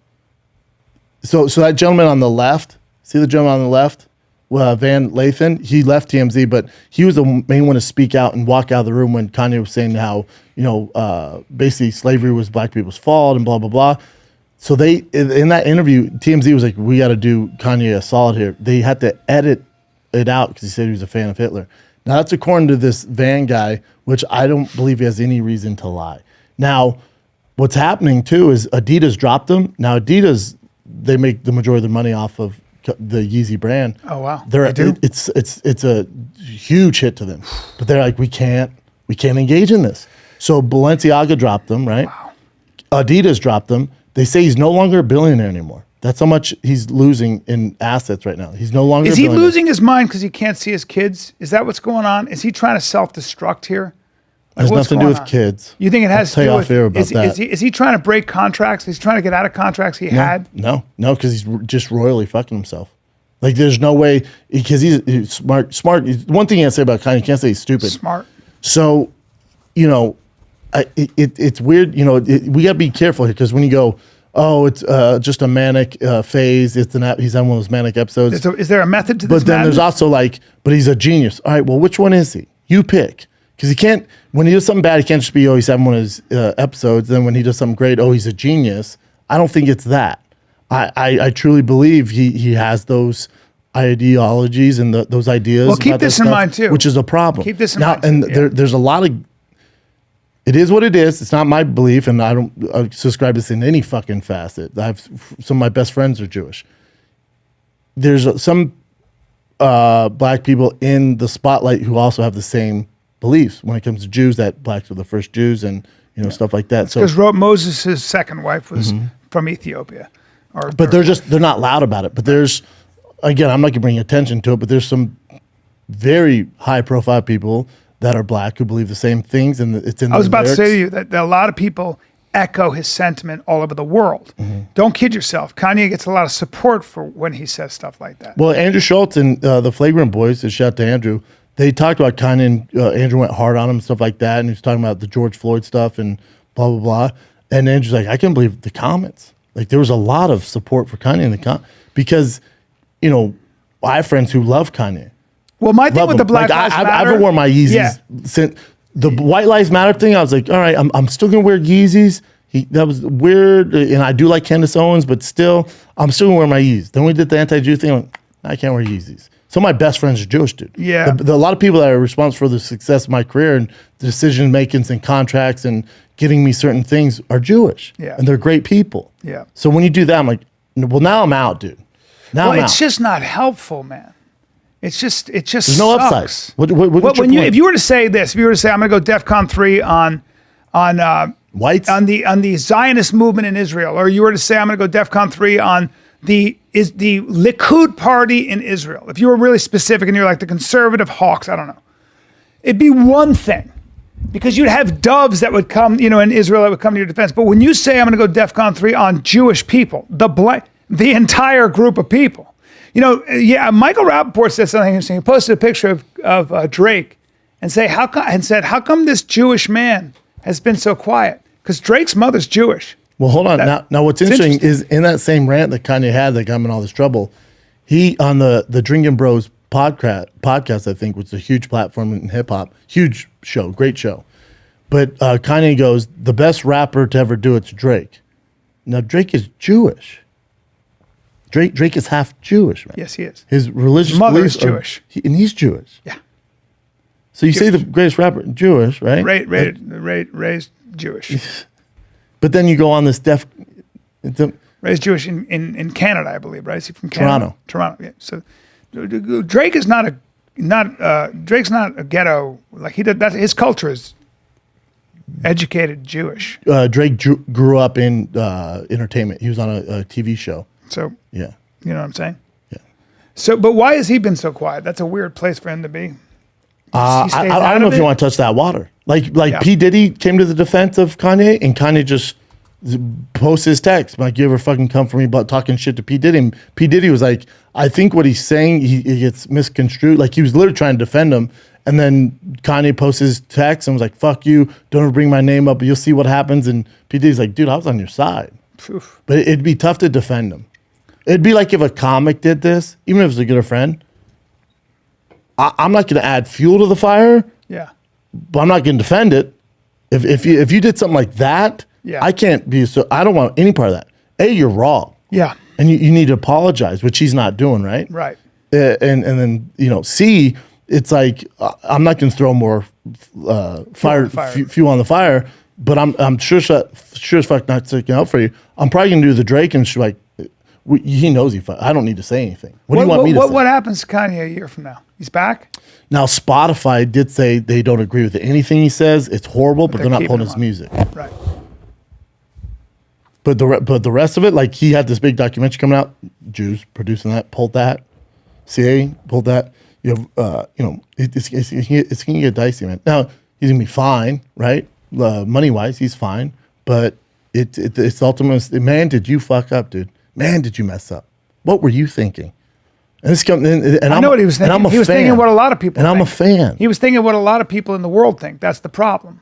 So that gentleman on the left, see the gentleman on the left, Van Lathan, he left TMZ, but he was the main one to speak out and walk out of the room when Kanye was saying how basically slavery was black people's fault and blah blah blah. So they in that interview, TMZ was like, we got to do Kanye a solid here. They had to edit it out because he said he was a fan of Hitler. Now, that's according to this Van guy, which I don't believe he has any reason to lie. Now, what's happening, too, is Adidas dropped them. Now, Adidas, they make the majority of their money off of the Yeezy brand. Oh, wow. They do? It's a huge hit to them. But they're like, we can't engage in this. So Balenciaga dropped them, right? Wow. Adidas dropped them. They say he's no longer a billionaire anymore. That's how much he's losing in assets right now. He's no longer. Is he losing his mind because he can't see his kids? Is that what's going on? Is he trying to self-destruct here? Has What's nothing to do going with on? kids. You think it has I'll tell to you do off with air about that. Is he trying to break contracts? He's trying to get out of contracts he had. No, because he's just royally fucking himself. Like, there's no way, because he's smart. One thing you can't say about Kanye, you can't say he's stupid. Smart. So, it's weird. We got to be careful here, because when you go, oh, it's just a manic phase. He's on one of those manic episodes. Is there a method to this? But then madness? there's also but he's a genius. All right, well, which one is he? You pick. Because he can't, when he does something bad, he can't just be, he's having one of his episodes. Then when he does something great, he's a genius. I don't think it's that. I truly believe he has those ideologies and those ideas. Well, keep about this that in stuff, mind, too. which is a problem. Keep this in now, mind, and too, yeah. there's a lot of. It is what it is. It's not my belief, and I don't subscribe to this in any fucking facet. Some of my best friends are Jewish. There's some black people in the spotlight who also have the same beliefs when it comes to Jews, that blacks were the first Jews and stuff like that. So Because Moses' second wife was from Ethiopia. but they're not loud about it. But there's, again, I'm not gonna bring attention to it, but there's some very high profile people that are black who believe the same things, and it's in. I was about to say to lyrics. you that a lot of people echo his sentiment all over the world. Don't kid yourself. Kanye gets a lot of support for when he says stuff like that. Well, Andrew Schultz and the Flagrant Boys, a shout out to Andrew, they talked about Kanye, and Andrew went hard on him and stuff like that, and he was talking about the George Floyd stuff and blah, blah, blah. And Andrew's like, I can't believe the comments. Like, there was a lot of support for Kanye in the because, I have friends who love Kanye. Well, my thing Love with the him. Black Like, Lives I've Matter. ever worn my Yeezys Yeah. since the White Lives Matter thing. I was like, all right, I'm still gonna wear Yeezys. That was weird, and I do like Candace Owens, but still, I'm still gonna wear my Yeezys. Then we did the anti-Jew thing. I'm like, I can't wear Yeezys. Some of my best friends are Jewish, dude. Yeah. A lot of people that are responsible for the success of my career and the decision makings and contracts and getting me certain things are Jewish. Yeah. And they're great people. Yeah. So when you do that, I'm like, well, now I'm out, dude. Now I'm Well, it's out. just not helpful, man. It just There's no sucks. upside. What's your When point? if you were to say this, if you were to say, I'm going to go DEFCON 3 on Whites? on the Zionist movement in Israel, or you were to say, I'm going to go DEFCON 3 on the Likud party in Israel. If you were really specific and you're like the conservative hawks, I don't know. It'd be one thing, because you'd have doves that would come, in Israel that would come to your defense. But when you say I'm going to go DEFCON 3 on Jewish people, the entire group of people, Michael Rappaport said something interesting. He posted a picture of Drake and said, how come this Jewish man has been so quiet? Because Drake's mother's Jewish. Well, hold on. Now what's interesting is in that same rant that Kanye had that got him in all this trouble, he, on the Drinking Bros podcast, I think, which is a huge platform in hip hop, huge show, great show. But Kanye goes, the best rapper to ever do it's Drake. Now, Drake is Jewish. Drake is half Jewish, man. Yes, he is. His religious Mother beliefs is Jewish. and he's Jewish. Yeah. So you say the greatest rapper, Jewish, right? Raised Jewish. But then you go on this Raised Jewish in Canada, I believe, right? Is he from Canada? Toronto. Yeah. So Drake is Drake's not a ghetto. Like he did that. His culture is educated Jewish. Drake grew up in entertainment. He was on a TV show. So Yeah. you know what I'm saying? Yeah. So, but why has he been so quiet? That's a weird place for him to be. I don't know if you want to touch that water. Like P. Diddy came to the defense of Kanye, and Kanye just posts his text. Like, you ever fucking come for me about talking shit to P. Diddy? And P. Diddy was like, I think what he's saying, he gets misconstrued. Like, he was literally trying to defend him. And then Kanye posts his text and was like, fuck you. Don't ever bring my name up. You'll see what happens. And P. Diddy's like, dude, I was on your side. Oof. But it'd be tough to defend him. It'd be like if a comic did this, even if it was a good friend. I'm not going to add fuel to the fire, Yeah. but I'm not going to defend it. If you did something like that, Yeah. I can't be so. I don't want any part of that. You're wrong, Yeah. and you need to apologize, which he's not doing, right? Right. And then C, it's like I'm not going to throw more fuel on the fire, but I'm sure as fuck not sticking out for you. I'm probably going to do the Drake and she's like, he knows I don't need to say anything. What do you want me to say? What happens to Kanye a year from now? He's back? Now, Spotify did say they don't agree with anything he says. It's horrible, but they're not keeping pulling him his on. music. Right. But the rest of it, like, he had this big documentary coming out. Jews producing that, pulled that. CA pulled that. You have, it's going to get dicey, man. Now, He's gonna be fine, right? Money wise, he's fine. But it's ultimately, man, did you fuck up, dude? Man, did you mess up? What were you thinking? And this I know what he was thinking. He was thinking what a lot of people think. I'm a fan. He was thinking what a lot of people in the world think. That's the problem.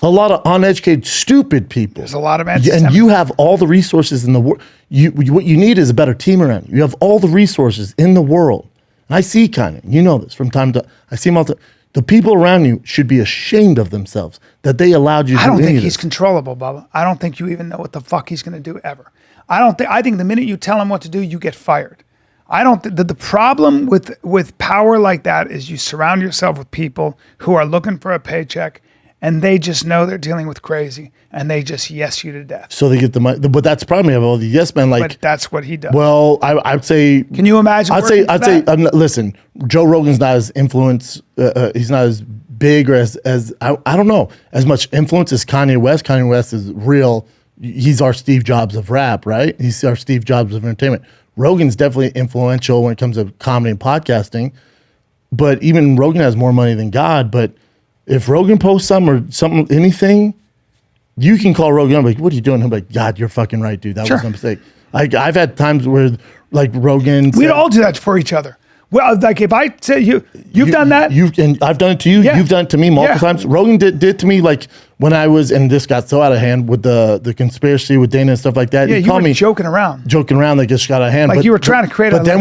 A lot of uneducated, stupid people. There's a lot of And you have all the resources in the world. What you need is a better team around you. You have all the resources in the world. And I see Kanye. You know this from time to time. I see him all the time. The people around you should be ashamed of themselves that they allowed you to do I don't think any of he's this. controllable, Bubba. I don't think you even know what the fuck he's going to do ever. I think the minute you tell him what to do, you get fired. I don't. The problem with power like that is you surround yourself with people who are looking for a paycheck, and they just know they're dealing with crazy, and they just yes you to death. So they get the money, but that's the problem. You have all the yes men. Like, But that's what he does. well, I'd say. Can you imagine? I'd say. Listen, Joe Rogan's not as influence. He's not as big or as I don't know, as much influence as Kanye West. Kanye West is real. He's our Steve Jobs of rap, right? He's our Steve Jobs of entertainment. Rogan's definitely influential when it comes to comedy and podcasting, but even Rogan has more money than God. But if Rogan posts anything, you can call Rogan up, like, what are you doing? He'll be like, God, you're fucking right, dude. That was a mistake. Like, I've had times where, like, Rogan We'd all do that for each other. Well, like if I say you've done that, and I've done it to you. Yeah. You've done it to me multiple Yeah. times. Rogan did to me, like when I was, and this got so out of hand with the conspiracy with Dana and stuff like that. yeah, He'd you call were me joking around. that just got out of hand. Like you were trying to create But a- then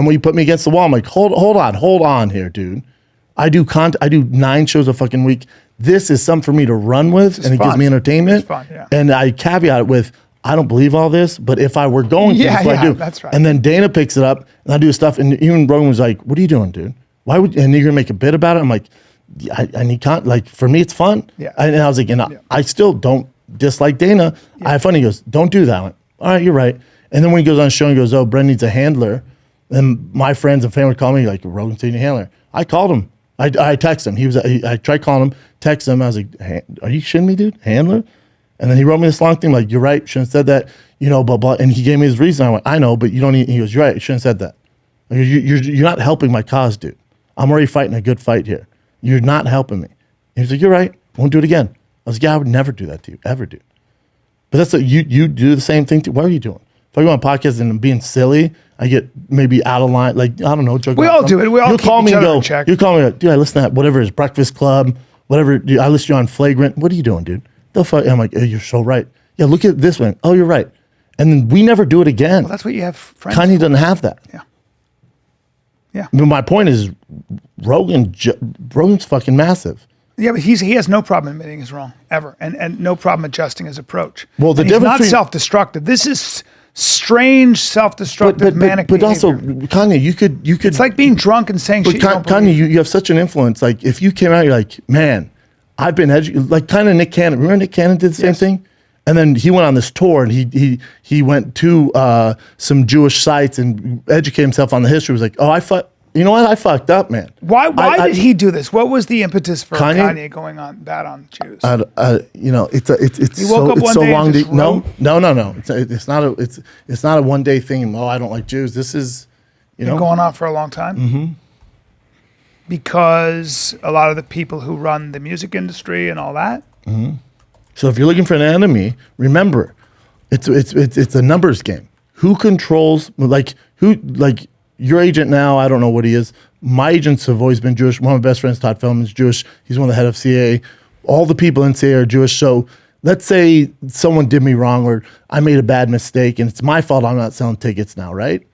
when you put me against the wall, I'm like, hold on here, dude. I do 9 shows a fucking week. This is something for me to run with, and it gives fun. me entertainment. It's fun, yeah. And I caveat it with, I don't believe all this, but if I were going to, that's what I do. That's right. And then Dana picks it up, and I do stuff, and even Rogan was like, "What are you doing, dude? Why would?" And you're gonna make a bit about it. I'm like, I need like for me, it's fun. Yeah. And I was like, I still don't dislike Dana. I have fun. He goes, "Don't do that." I went, all right, you're right. And then when he goes on the show and goes, "Oh, Brent needs a handler," and my friends and family call me like, "Rogan needs a handler." I called him. I text him. I tried calling him, text him. I was like, "Are you shitting me, dude? Handler?" And then he wrote me this long thing like, "You're right. Shouldn't have said that." Blah blah. And he gave me his reason. I went, "I know, but you don't need." He goes, "You're right. You shouldn't have said that. You're not helping my cause, dude. I'm already fighting a good fight here. You're not helping me." And he was like, "You're right. Won't do it again." I was like, "Yeah, I would never do that to you, ever, dude." But that's what you do the same thing. What are you doing? If I go on a podcast and I'm being silly, I get maybe out of line. Like, I don't know. We all do it. We all You'll keep call me each and other go, in check. you call me, like, dude, I listen to that, whatever it is, Breakfast Club, whatever. Dude, I listen to you on Flagrant. What are you doing, dude? The fuck? I'm like, "Oh, you're so right. Yeah, look at this one. Oh, you're right." And then we never do it again. Well, that's what you have friends. Kanye doesn't have that. Yeah. Yeah. But my point is, Rogan's fucking massive. Yeah, but he has no problem admitting he's wrong ever, and no problem adjusting his approach. Well, the And he's difference not between- self-destructive. This is strange self-destructive manic but also, behavior. Kanye, you could. It's like being drunk and saying But shit you don't Kanye, believe. you have such an influence. Like, if you came out, you're like, man, I've been educated. Like, kind of Nick Cannon. Remember Nick Cannon did the same Yes. thing? And then he went on this tour, and he went to some Jewish sites and educated himself on the history. He was like, oh, you know what? I fucked up, man. Why did he do this? What was the impetus for Kanye? Kanye going on bad on Jews? It's He woke up one so day and long. just No. wrote? It's not a one day thing. Oh, I don't like Jews. This is, Been going on for a long time. Mm-hmm. Because a lot of the people who run the music industry and all that. So if you're looking for an enemy, remember, it's a numbers game. Who controls your agent now? I don't know what he is. My agents have always been Jewish. One of my best friends, Todd Feldman, is Jewish. He's one of the head of CAA. All the people in CAA are Jewish. So let's say someone did me wrong or I made a bad mistake and it's my fault I'm not selling tickets now, right?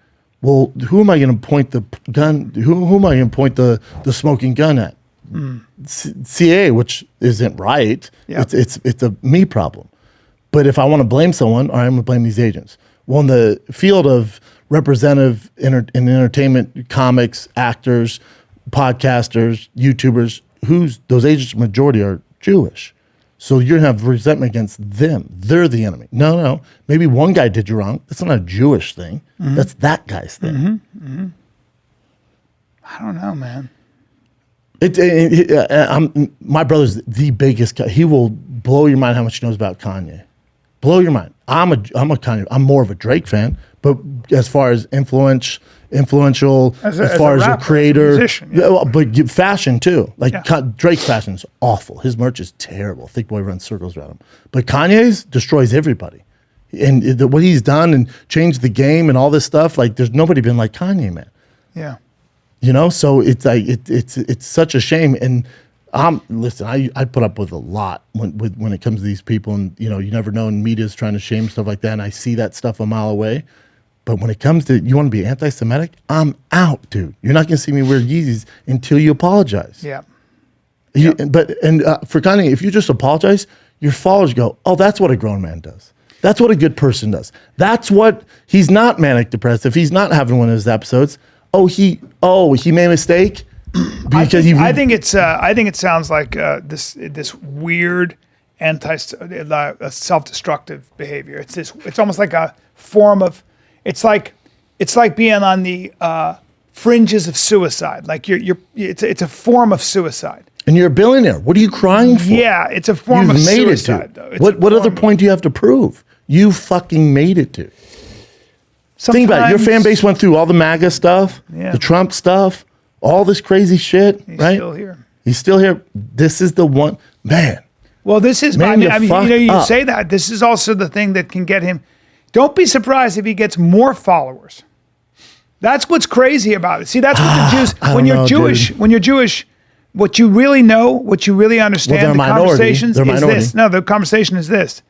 Well, who am I going to point the gun? Who am I going to point the smoking gun at? CAA, which isn't right. Yeah. It's a me problem. But if I want to blame someone, all right, I'm going to blame these agents. Well, in the field of representative in entertainment, comics, actors, podcasters, YouTubers, those agents majority are Jewish. So you're going to have resentment against them. They're the enemy. No. Maybe one guy did you wrong. That's not a Jewish thing. Mm-hmm. That's that guy's thing. I don't know, man. My brother's the biggest guy. He will blow your mind how much he knows about Kanye. Blow your mind. I'm more of a Drake fan, but as far as influence influential as a far as a rapper, creator. musician, yeah. Yeah, well, but fashion too. Like Yeah. Drake's fashion is awful. His merch is terrible. Thicccboy runs circles around him. But Kanye's destroys everybody. And what he's done and changed the game and all this stuff, like there's nobody been like Kanye, man. Yeah. You know, so it's like it's such a shame. And listen, I put up with a lot when it comes to these people, and you know, you never know. And media's trying to shame stuff like that, and I see that stuff a mile away. But when it comes to you want to be anti-Semitic, I'm out, dude. You're not gonna see me wear Yeezys until you apologize. Yeah. But for Kanye, if you just apologize, your followers go, "Oh, that's what a grown man does. That's what a good person does. That's what he's not manic depressive. He's not having one of his episodes. He made a mistake." Because I think it sounds like this weird self-destructive behavior. It's almost like a form of it's like being on the fringes of suicide. Like it's a form of suicide. And you're a billionaire. What are you crying for? Yeah, it's a form of suicide. Though. What other point do you have to prove? You fucking made it to. Think about it. Your fan base went through all the MAGA stuff, the Trump stuff. All this crazy shit, He's right? still here. He's still here. This is the one, man. Well, this is. Man, you say that. This is also the thing that can get him. Don't be surprised if he gets more followers. That's what's crazy about it. See, that's what the Jews. When you're Jewish, what you really know, what you really understand, the conversations is this. No, the conversation is this.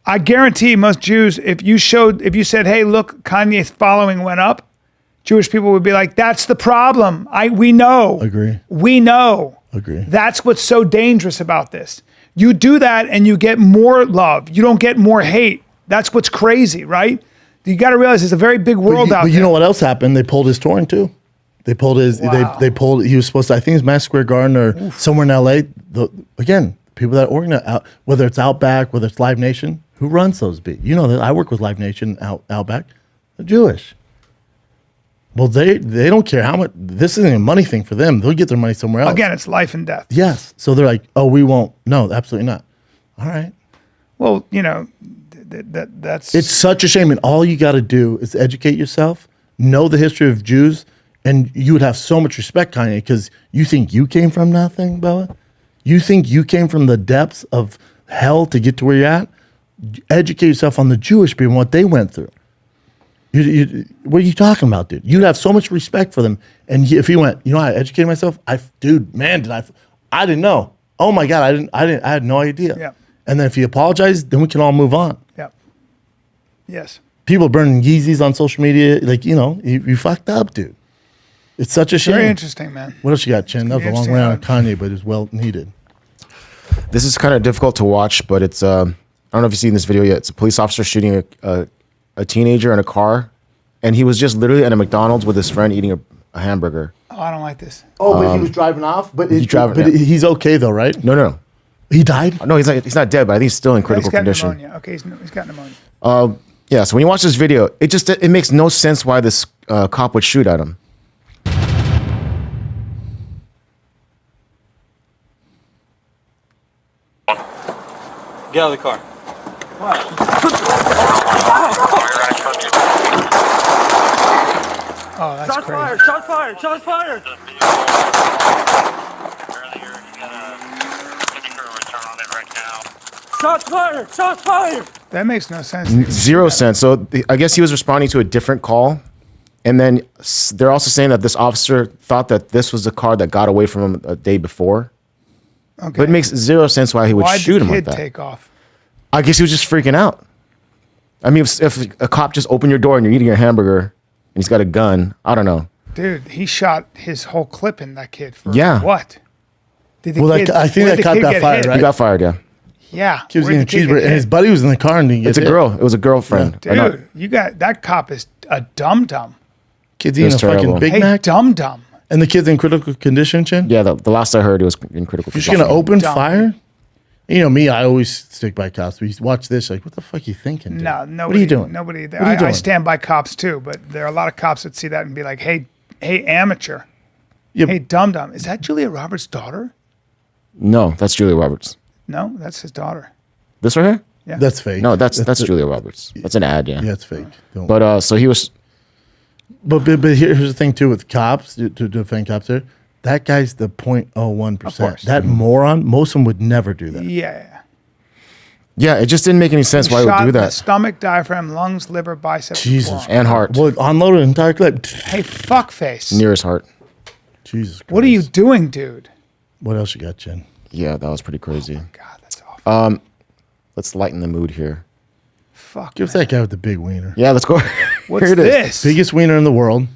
I guarantee most Jews, if you said, "Hey, look, Kanye's following went up," Jewish people would be like, "That's the problem. We know. Agree. We know. Agree. That's what's so dangerous about this. You do that and you get more love. You don't get more hate. That's what's crazy, right? You got to realize there's a very big world out there. But you know what else happened? They pulled his touring too. They pulled his. Wow. They pulled. He was supposed to. I think it's Madison Square Garden or somewhere in L.A. Again, people that organize out, whether it's Outback, whether it's Live Nation, who runs those beats? You know that I work with Live Nation, Outback. They're Jewish. Well, they don't care how much. This isn't a money thing for them. They'll get their money somewhere else. Again, it's life and death. Yes. So they're like, "Oh, we won't." No, absolutely not. All right. Well, you know, that's. It's such a shame, and all you got to do is educate yourself, know the history of Jews, and you would have so much respect, Kanye, because you think you came from nothing, Bella. You think you came from the depths of hell to get to where you're at. Educate yourself on the Jewish people and what they went through. What are you talking about, dude? You'd have so much respect for them. And if he went, you know, I educated myself. I didn't know. Oh my God, I had no idea. Yeah. And then if he apologized, then we can all move on. Yeah. Yes. People burning Yeezys on social media, like, you know, you fucked up, dude. It's such a shame. Very interesting, man. What else you got, Chen? That was a long round of Kanye, but it's well needed. This is kind of difficult to watch, but it's I don't know if you've seen this video yet. It's a police officer shooting a teenager in a car, and he was just literally at a McDonald's with his friend eating a hamburger. Oh, I don't like this. Oh, but he was driving off? But yeah. He's okay, though, right? No. He died? No, he's not dead, but I think he's still in critical condition. Pneumonia. Okay, he's got pneumonia. Yeah, so when you watch this video, it makes no sense why this cop would shoot at him. Get out of the car. Oh, that's Shots crazy. fired! Shots fired! Shots fired! Shots fired! Shots fired! That makes no sense. Zero sense. So I guess he was responding to a different call. And then they're also saying that this officer thought that this was the car that got away from him a day before. Okay. But it makes zero sense why he would shoot him like that. Why'd the kid take off? I guess he was just freaking out. I mean, if a cop just opened your door and you're eating your hamburger and he's got a gun, I don't know. Dude, he shot his whole clip in that kid for what? Did the kid, I think that cop got fired, right? He got fired, yeah. Yeah. He was eating a cheeseburger, and his buddy was in the car and he It's a girl. It was a girlfriend. Yeah. Dude, you got that cop is a dum-dum. Kid's eating a fucking Big Mac. Dum-dum. And the kid's in critical condition, Chin? Yeah, the last I heard, it was in critical You're just condition. going to open fire? You know me, I always stick by cops. We watch this, like, what the fuck are you thinking, dude? No, nobody. What are you doing? Nobody. What are you doing? I stand by cops too, but there are a lot of cops that see that and be like, hey, amateur. Yeah. Hey, dum-dum. Is that Julia Roberts' daughter? No, that's Julia Roberts. No, that's his daughter. This right here? Yeah. That's fake. No, that's Julia Roberts. That's an ad, yeah. Yeah, it's fake. But so he was But here's the thing too with cops to defend cops there. That guy's the 0.01%. That moron, most of them would never do that. Yeah. Yeah, it just didn't make any sense why he would do in the that. stomach, diaphragm, lungs, liver, biceps, Jesus. And heart. Well, unloaded an entire clip. Hey, fuckface. Near his heart. Jesus Christ. What are you doing, dude? What else you got, Jen? Yeah, that was pretty crazy. God, that's awful. Let's lighten the mood here. Fuck. Give us man. that guy with the big wiener. Yeah, let's go. What's Here it is. this? Biggest wiener in the world.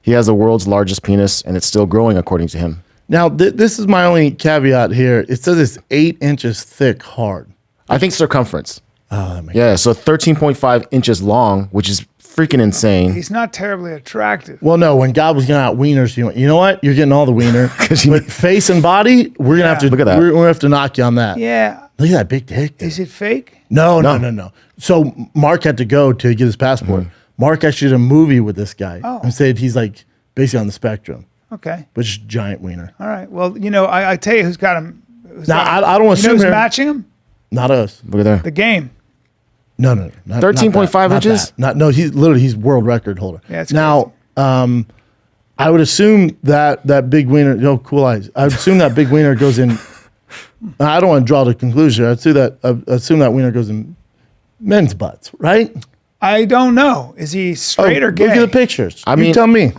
He has the world's largest penis, and it's still growing, according to him. Now, this is my only caveat here. It says it's 8 inches thick hard. I think circumference. Oh, that makes Yeah, so 13.5 inches long, which is freaking insane. He's not terribly attractive. Well, no, when God was giving out wieners, you know what? You're getting all the wiener. But face and body, we're gonna have to Look at that. We're gonna have to knock you on that. Yeah. Look at that big dick. dude. Is it fake? No. So Mark had to go to get his passport. Mark actually did a movie with this guy and said he's like basically on the spectrum, Okay. but just giant wiener. All right. Well, I tell you who's got him. Now I don't want to You know assume who's here. matching him? Not us. Look at there. The game. No. Not 13.5 that. Not inches? that. No, he's world record holder. Yeah, it's now, I would assume that big wiener. Cool eyes. I would assume that big wiener goes in. I don't want to draw the conclusion. I'd assume that wiener goes in men's butts, right? I don't know. Is he straight or gay? Look at the pictures. I You mean- tell me.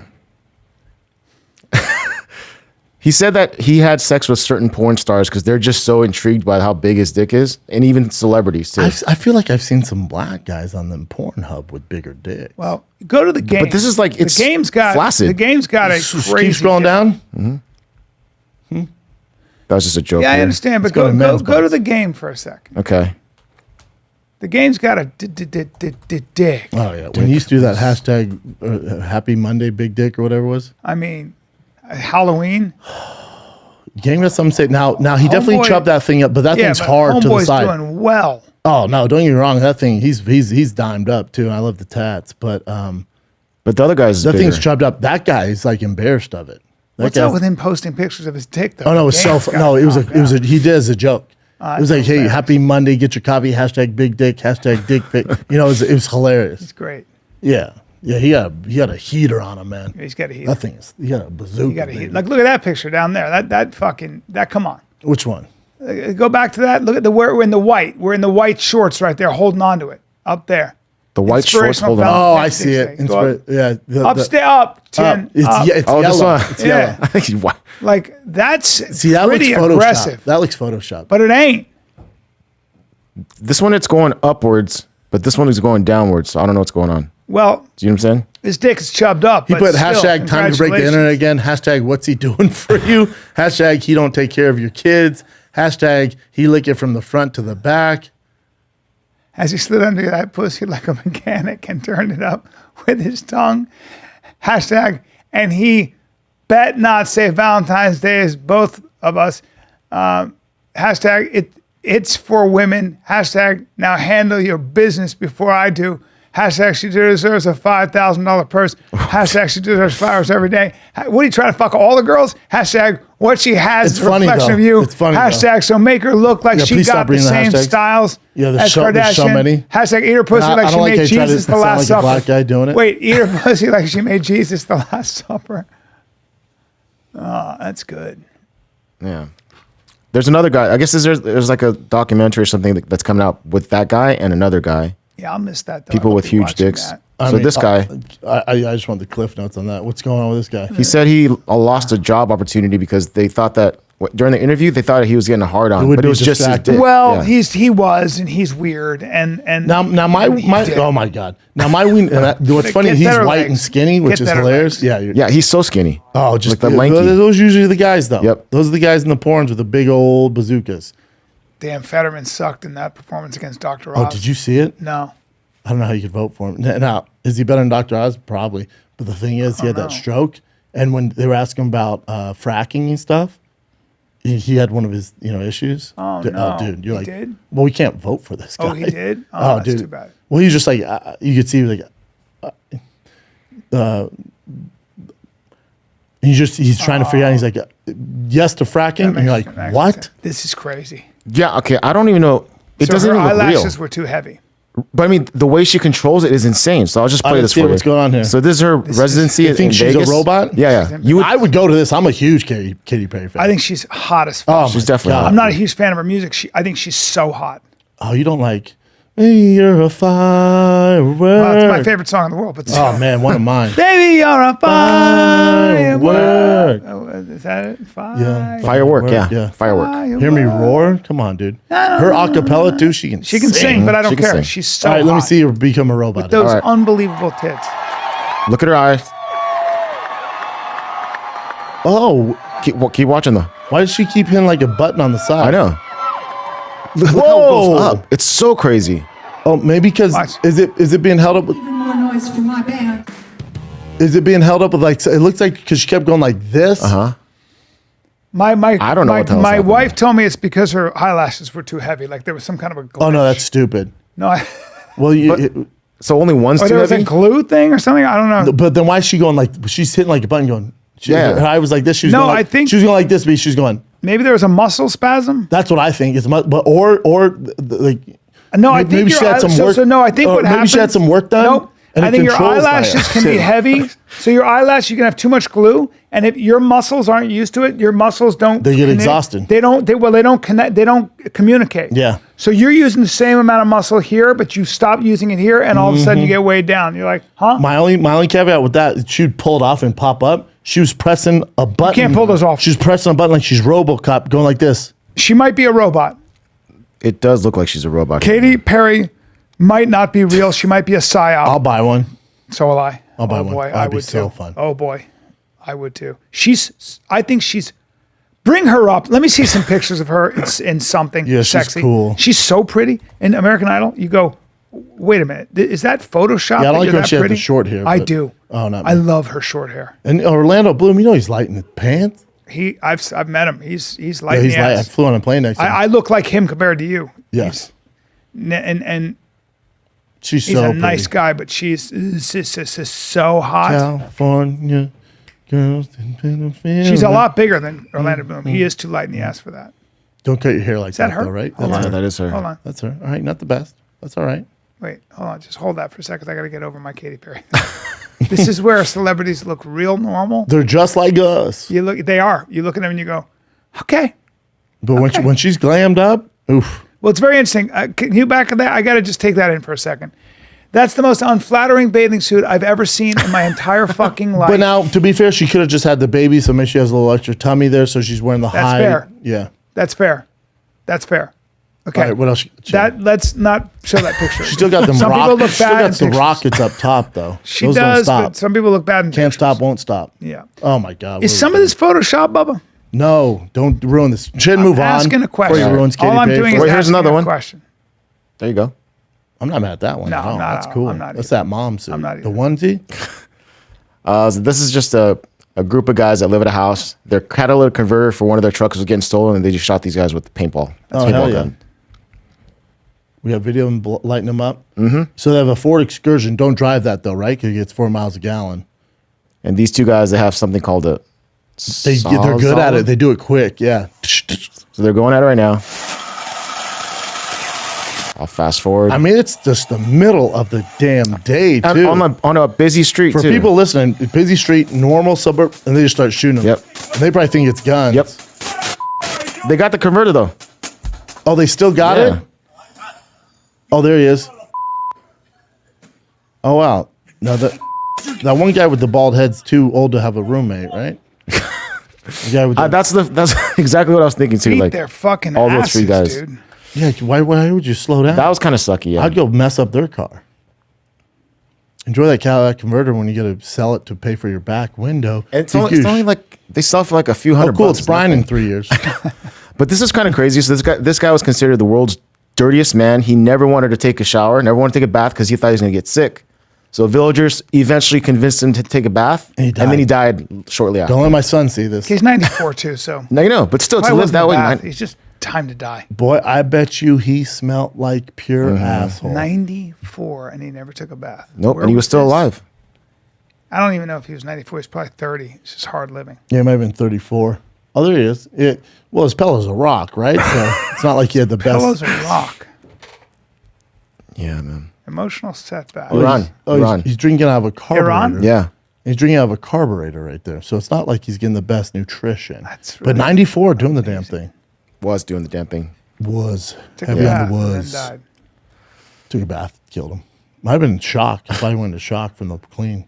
He said that he had sex with certain porn stars because they're just so intrigued by how big his dick is, and even celebrities too. I feel like I've seen some black guys on them Pornhub with bigger dicks. Well, go to the game. But this is like, it's the game's got flaccid. The game's got a Just crazy. keep scrolling down. That was just a joke. Yeah, I here. understand, but go to go men's to butts. the game for a second. Okay. The game's got a dick. Oh yeah, when you used to do that hashtag Happy Monday Big Dick or whatever it was. I mean, Halloween. Game got some say now he definitely Homeboy- chopped that thing up, but that thing's but hard to the Homeboy's side. doing well. Oh no, don't get me wrong. That thing he's dimed up too. And I love the tats, but But the other guy's that bigger. thing's chopped up. That guy is like embarrassed of it. That What's guy's- up with him posting pictures of his dick though? Oh no, it was The self. game's got No, it was knocked a out. he did as a joke. It was like, hey, hilarious. Happy Monday, get your coffee. Hashtag Big Dick. Hashtag Dick Pic. It was hilarious. It's great. Yeah, he had a heater on him, man. He's got a heat. That thing is he got a bazooka. You got a heat. baby. Like, look at that picture down there. That. Come on. Which one? Go back to that. Look at we're in the white. We're in the white shorts right there, holding on to it up there. the white shorts Inspirational holding on. Oh, I Valentine's see it. Day. Go up. Yeah, Up, Tim. It's, up. it's Oh, this yellow. one. It's yellow. Yeah. Like that's See, that looks pretty Photoshop. aggressive, That looks Photoshop. but it ain't. This one, it's going upwards, but this one is going downwards. So I don't know what's going on. Well, Do you know what I'm saying? his dick is chubbed up. He but put still, hashtag time to break the internet again. Hashtag what's he doing for you? Hashtag he don't take care of your kids. Hashtag he lick it from the front to the back. As he slid under that pussy like a mechanic and turned it up with his tongue. Hashtag, and he bet not say Valentine's Day is both of us. Hashtag, it's for women. Hashtag, now handle your business before I do. Hashtag, she deserves a $5,000 purse. Hashtag, she deserves flowers every day. What are you trying to fuck all the girls? Hashtag, what she has It's is a funny, reflection though. of you. It's funny, though. Hashtag, so make her look like Yeah, she please got stop the reading the same hashtags. styles Yeah, as there's so Kardashian. many. Hashtag, eat her pussy I like don't she like how made you try to Jesus the sound Last like a Supper. black guy doing it. Wait, eat her pussy like she made Jesus the Last Supper. Oh, that's good. Yeah. There's another guy. I guess there's like a documentary or something that's coming out with that guy and another guy. Yeah, I'll miss that. Though. People I'll with be huge watching dicks. that. So this guy, I just want the cliff notes on that. What's going on with this guy? he said he lost a job opportunity because they thought that during the interview they thought he was getting a hard on, would but be it was just his distracting. dick. Well, Yeah. he's weird and Now my did. oh my god. Now my wiener. What's funny? Get He's better white legs. and skinny, which Get is better hilarious. legs. Yeah. Yeah, he's so skinny. Oh, just like the lanky. Those are usually the guys though. Yep. Those are the guys in the porns with the big old bazookas. damn Fetterman sucked in that performance against Dr. Oh, Oz. did you see it? No. I don't know how you could vote for him. Now, is he better than Dr. Oz? Probably. But the thing is, he had that stroke, and when they were asking him about fracking and stuff, he had one of his issues. Oh, no. Dude, you're He like, did? well, we can't vote for this guy. Oh, he did? Oh, that's dude. too bad. Well, he's just like you could see like he's trying to figure out. He's like, yes to fracking, and you're like, That makes what? sense. This is crazy. Yeah, okay. I don't even know. It So doesn't her even look real. eyelashes were too heavy. But I mean, the way she controls it is insane. So I'll just play this for you. What's going on here? So this is her residency You in think she's Vegas. a robot? Yeah. I would go to this. I'm a huge Katy Perry fan. I think she's hot as fuck. Oh, She's my definitely God. hot. I'm not a huge fan of her music. I think she's so hot. Oh, you don't like? You're a firework. Well, it's my favorite song in the world. But Oh man, one of mine. baby, you're a firework. Firework. Oh, is that it? Yeah. Firework, yeah. Yeah. Firework. Hear me roar? Come on, dude. Her acapella too. She can. She can sing, but I don't She can care. sing. She's so All right, let me hot. see her become a robot. Those All right. unbelievable tits. Look at her eyes. Oh, Keep watching though. why does she keep hitting like a button on the side? I know. Look how it Whoa. goes up. It's so crazy. Oh, maybe because Watch. is it being held up with? Even more noise from my band. Is it being held up with like? It looks like because she kept going like this. My I don't know what the hell's my happening. wife told me it's because her eyelashes were too heavy. Like there was some kind of a glitch. Oh no, that's stupid. no. Well, you. So only one's Or too there was a heavy? glue thing or something. I don't know. But then why is she going like? She's hitting like a button going. Yeah. Her eye was like this. She was No, going like, I think- she was going like this, but she's going. Maybe there was a muscle spasm. That's what I think. It's but like. No, I think maybe your she had some work. So no, I think or what maybe happens. she had some work done. Nope. and I it think your controls by eyelashes it. can be heavy. So your eyelash, you can have too much glue, and if your muscles aren't used to it, your muscles don't. They get connect. exhausted. They don't. They don't connect. They don't communicate. Yeah. So you're using the same amount of muscle here, but you stop using it here, and all of a sudden you get weighed down. You're like, huh? My only caveat with that, she'd pull it off and pop up. She was pressing a button. can't pull those off. She was pressing a button like she's RoboCop, going like this. She might be a robot. It does look like she's a robot. Katy Perry might not be real. She might be a psyop. I'll buy one. So will I. I'll buy oh one. boy, That'd I be would so too. fun. Oh boy, I would too. I think she's. Bring her up. Let me see some pictures of her in something Yeah, she's sexy. cool. She's so pretty. In American Idol, you go, wait a minute, is that Photoshop? Yeah, I that like you're when that she had the pretty? short hair, I but- do. Oh, not I me. love her short hair. And Orlando Bloom, you know he's light in the pants. I've met him. He's light Yeah, in he's the light. I ass. flew on a plane next to him. I look like him compared to you. Yes. And She's he's so a nice pretty. guy, but she's so hot. California girls. She's a lot bigger than Orlando Bloom. He is too light in the ass for that. Don't cut your hair like that that, her? though, right? Hold That's on. her. That is her. Hold on. That's her. All right, not the best. That's all right. Wait, hold on. Just hold that for a second. I got to get over my Katy Perry. This is where celebrities look real normal. They're just like us. They are. You look at them and you go, okay. But when she's glammed up, oof. Well, it's very interesting. Can you back on that? I got to just take that in for a second. That's the most unflattering bathing suit I've ever seen in my entire fucking life. But now, to be fair, she could have just had the baby, so maybe she has a little extra tummy there, so she's wearing the That's high. fair. Yeah. That's fair. That's fair. Okay. All right, what else? Let's not show that picture. She still got them Some people rockets. look Still bad got in the pictures. rockets up top, though. She Those does, don't but stop. some people look bad in Can't pictures. stop, won't stop. Yeah. Oh my God. Is some of this Photoshop, Bubba? No, don't ruin this. Should move on. Asking a question. Before you ruins Katy All I'm Perry doing for is you. Wait, here's asking another a one. question. There you go. I'm not mad at that one. No, at all. I'm not. That's cool. I'm not What's either. that mom suit? I'm not The either. onesie? So this is just a group of guys that live at a house. Their catalytic converter for one of their trucks was getting stolen, and they just shot these guys with the paintball. Oh, paintball hell yeah. We have video of them lighting them up. Mm-hmm. So they have a Ford Excursion. Don't drive that, though, right? Because it gets 4 miles a gallon. And these two guys, they have something called a They're good at it. They do it quick. Yeah. So they're going at it right now. I'll fast forward. I mean, it's just the middle of the damn day, And too. on a busy street, For too. people listening, busy street, normal suburb, and they just start shooting them. Yep. And they probably think it's guns. Yep. They got the converter, though. Oh, they still got Yeah. it? Oh, there he is. Oh, wow. No, that one guy with the bald head's too old to have a roommate, right? The guy with the, That's exactly what I was thinking, too. Beat Like, their fucking all those asses, three guys. dude. yeah, why would you slow down? that was kind of sucky, yeah. I'd go mess up their car. Enjoy that Cadillac converter when you get to sell it to pay for your back window. And it's only like, they sell for like a few oh, hundred cool. bucks. It's Bryan in 3 years. But this is kind of crazy. So this guy was considered the world's dirtiest man. He never wanted to take a shower, never wanted to take a bath because he thought he was going to get sick. So villagers eventually convinced him to take a bath, And he and then he died shortly after. Don't let my son see this. He's 94 too, so Now you know, but still, to probably live wasn't that a way, bath. He's just time to die. Boy, I bet you he smelled like pure asshole. 94, and he never took a bath. nope, Where and he was still this? alive. I don't even know if he was 94. He's probably 30. It's just hard living. Yeah, he might have been 34. Oh, there he is. Well, his pillow's a rock, right? So it's not like he had the best. Pillows are rock. Yeah, man. Emotional setback. Iran. Iran. He's drinking out of a carburetor. Iran? Yeah. He's drinking out of a carburetor right there. So it's not like he's getting the best nutrition. That's but really 94 doing the damn thing. Was doing the damn thing. Was. Took a Heavy bath on the and then was. died. Took a bath, killed him. Might have been in shock. He probably went into shock from the clean.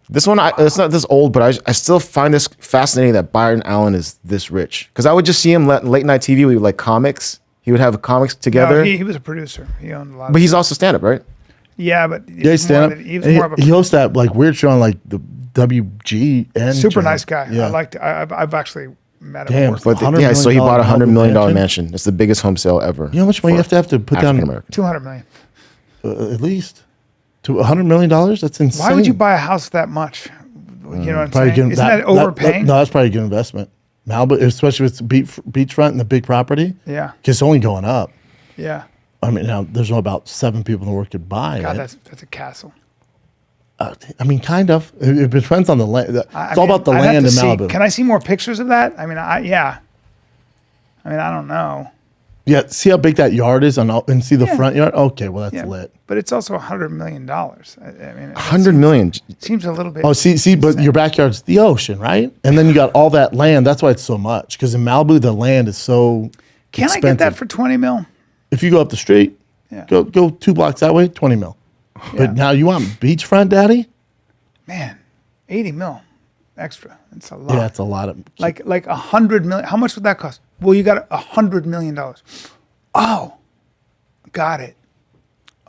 This one, it's not this old, but I still find this fascinating that Byron Allen is this rich. Because I would just see him late night TV with like comics. He would have comics together. No, he was a producer. He owned a lot. But he's also stand up, right? Yeah, but Yeah, he's stand up. He was more of a He hosts that like weird show on like the WGN. super channel. nice guy. Yeah. I liked. I've actually met him. Damn, Worked But $100 yeah, so he bought a $100 million mansion? mansion. It's the biggest home sale ever. You know how much money you have to put African down? American. 200 million. At least to $100 million. That's insane. Why would you buy a house that much? You know what I'm Probably saying? good- Isn't that overpaying? no, that's probably a good investment. Malibu, especially if it's beachfront and the big property. Yeah. 'Cause it's only going up. Yeah. I mean, now there's only about 7 people in the world could buy God, it. that's a castle. I mean, kind of. It depends on the land. It's I all mean, about the I'd have land to in see. Malibu. Can I see more pictures of that? I mean, yeah. I mean, I don't know. Yeah, see how big that yard is and see the Yeah. front yard? Okay, well, that's Yeah, lit. but it's also $100 million. I mean, it 100 million. seems a little bit. Oh, see, but insane. your backyard's the ocean, right? And then you got all that land. That's why it's so much. Because in Malibu, the land is so Can expensive. I get that for 20 mil? If you go up the street, Yeah. go 2 blocks that way, 20 mil. Yeah. But now you want beachfront, daddy? Man, 80 mil extra. It's a lot. Yeah, it's a lot of. Like 100 million. How much would that cost? Well, you got $100 million. Oh, got it.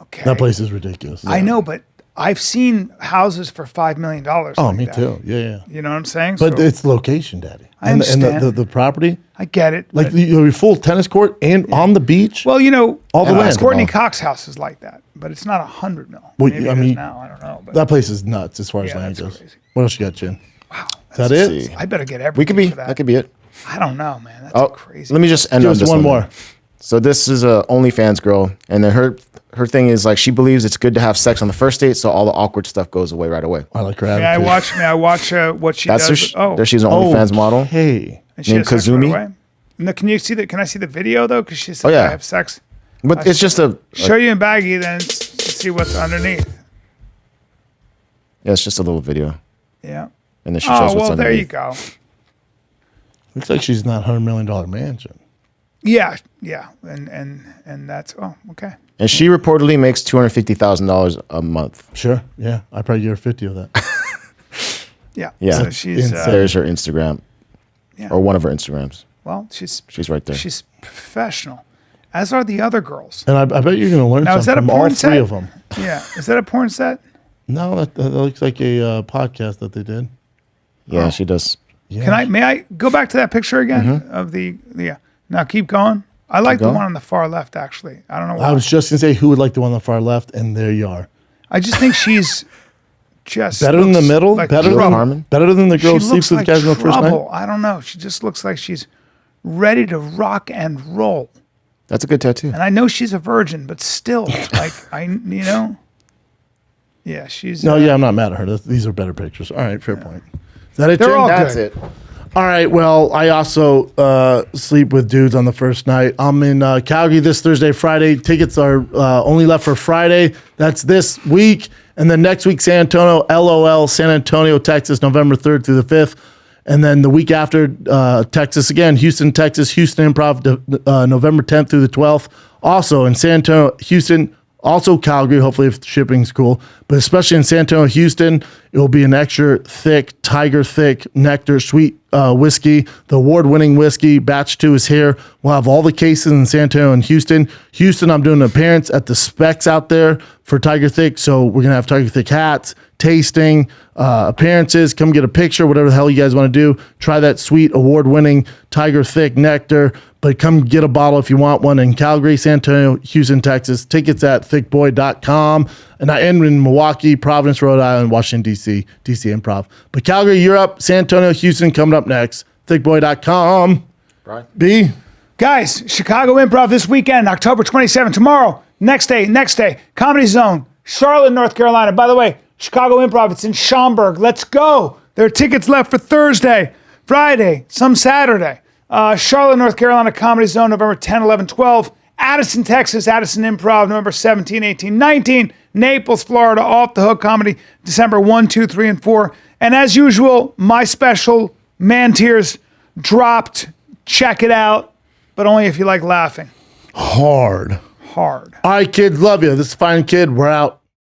Okay. That place is ridiculous. I know, but I've seen houses for $5 million. Oh, like me that. too. Yeah. You know what I'm saying? But So, it's location, daddy. I And understand. the property, I get it. like but- your full tennis court and on the beach. well, you know, all the land. Courtney Cox house is like that, but it's not 100 mil. Well, Maybe I it is mean, now I don't know. But that place is nuts as far as Yeah, land that's goes. crazy. What else you got, Chin? wow, Is that it? see. I better get everything. We could be. For that. That could be it. I don't know, man. That's Oh, crazy. let me just end Give on us this one more. So this is a OnlyFans girl, and then her thing is like she believes it's good to have sex on the first date, so all the awkward stuff goes away right away. I like her May I attitude. watch what she That's does? there she's an OnlyFans model. Hey. and she named has sex right Kazumi. away? No, can you see that? Can I see the video though? Because she said, Oh, yeah. I have sex. But it's just a Show you in baggy, then see what's underneath. yeah, it's just a little video, Yeah. and then she shows Oh what's well, underneath. there you go. Looks like she's not $100 million mansion. Yeah, and that's okay. And she reportedly makes $250,000 a month. Sure. Yeah. I probably give her 50 of that. Yeah. Yeah. So she's There's her Instagram, yeah. or one of her Instagrams. Well, she's right there. She's professional, as are the other girls. And I bet you're going to learn Now, is that something a from all porn three set? of them. Yeah. Is that a porn set? No, that looks like a podcast that they did. Yeah, she does. Yeah. May I go back to that picture again Mm-hmm. of the yeah. Now keep going. I like the going. one on the far left actually. I don't know why. I was just going to say who would like the one on the far left, and there you are. I just think she's just Better than the looks middle? like better, trouble. Harmon? better than the girl who She sleeps looks with like the guys on the first trouble. night? I don't know. She just looks like she's ready to rock and roll. That's a good tattoo. And I know she's a virgin, but still, like yeah, she's No, yeah, I'm not mad at her. These are better pictures. All right, fair point. Is that it, They're Jim? all That's good. it. All right, well, I also sleep with dudes on the first night. I'm in Calgary this Thursday, Friday. Tickets are only left for Friday. That's this week. And then next week, San Antonio, LOL, San Antonio, Texas, November 3rd through the 5th. And then the week after, Texas again, Houston, Texas, Houston Improv, November 10th through the 12th. Also in San Antonio, Houston, also Calgary, hopefully if shipping's cool. But especially in San Antonio, Houston, it will be an extra thick, tiger thick, nectar, sweet whiskey. The award-winning whiskey, Batch 2 is here. We'll have all the cases in San Antonio and Houston. Houston, I'm doing an appearance at the Specs out there for Tiger Thick. So we're going to have Tiger Thick hats, tasting, appearances. Come get a picture, whatever the hell you guys want to do. Try that sweet, award-winning Tiger Thick nectar. But come get a bottle if you want one in Calgary, San Antonio, Houston, Texas. Tickets at thickboy.com. And I end in Milwaukee, Providence, Rhode Island, Washington, D.C., DC Improv. But Calgary, Europe, San Antonio, Houston coming up next. Thickboy.com. Brian? B. Guys, Chicago Improv this weekend, October 27th, tomorrow, next day, Comedy Zone, Charlotte, North Carolina. By the way, Chicago Improv, it's in Schaumburg. Let's go. There are tickets left for Thursday, Friday, some Saturday. Charlotte, North Carolina, Comedy Zone, November 10, 11, 12. Addison, Texas, Addison Improv, November 17, 18, 19. Naples, Florida, Off the Hook Comedy, December 1, 2, 3, and 4. And as usual, my special Man Tears dropped. Check it out, but only if you like laughing. Hard. Hard. All right, kids. Love you. This is Fine Kid. We're out.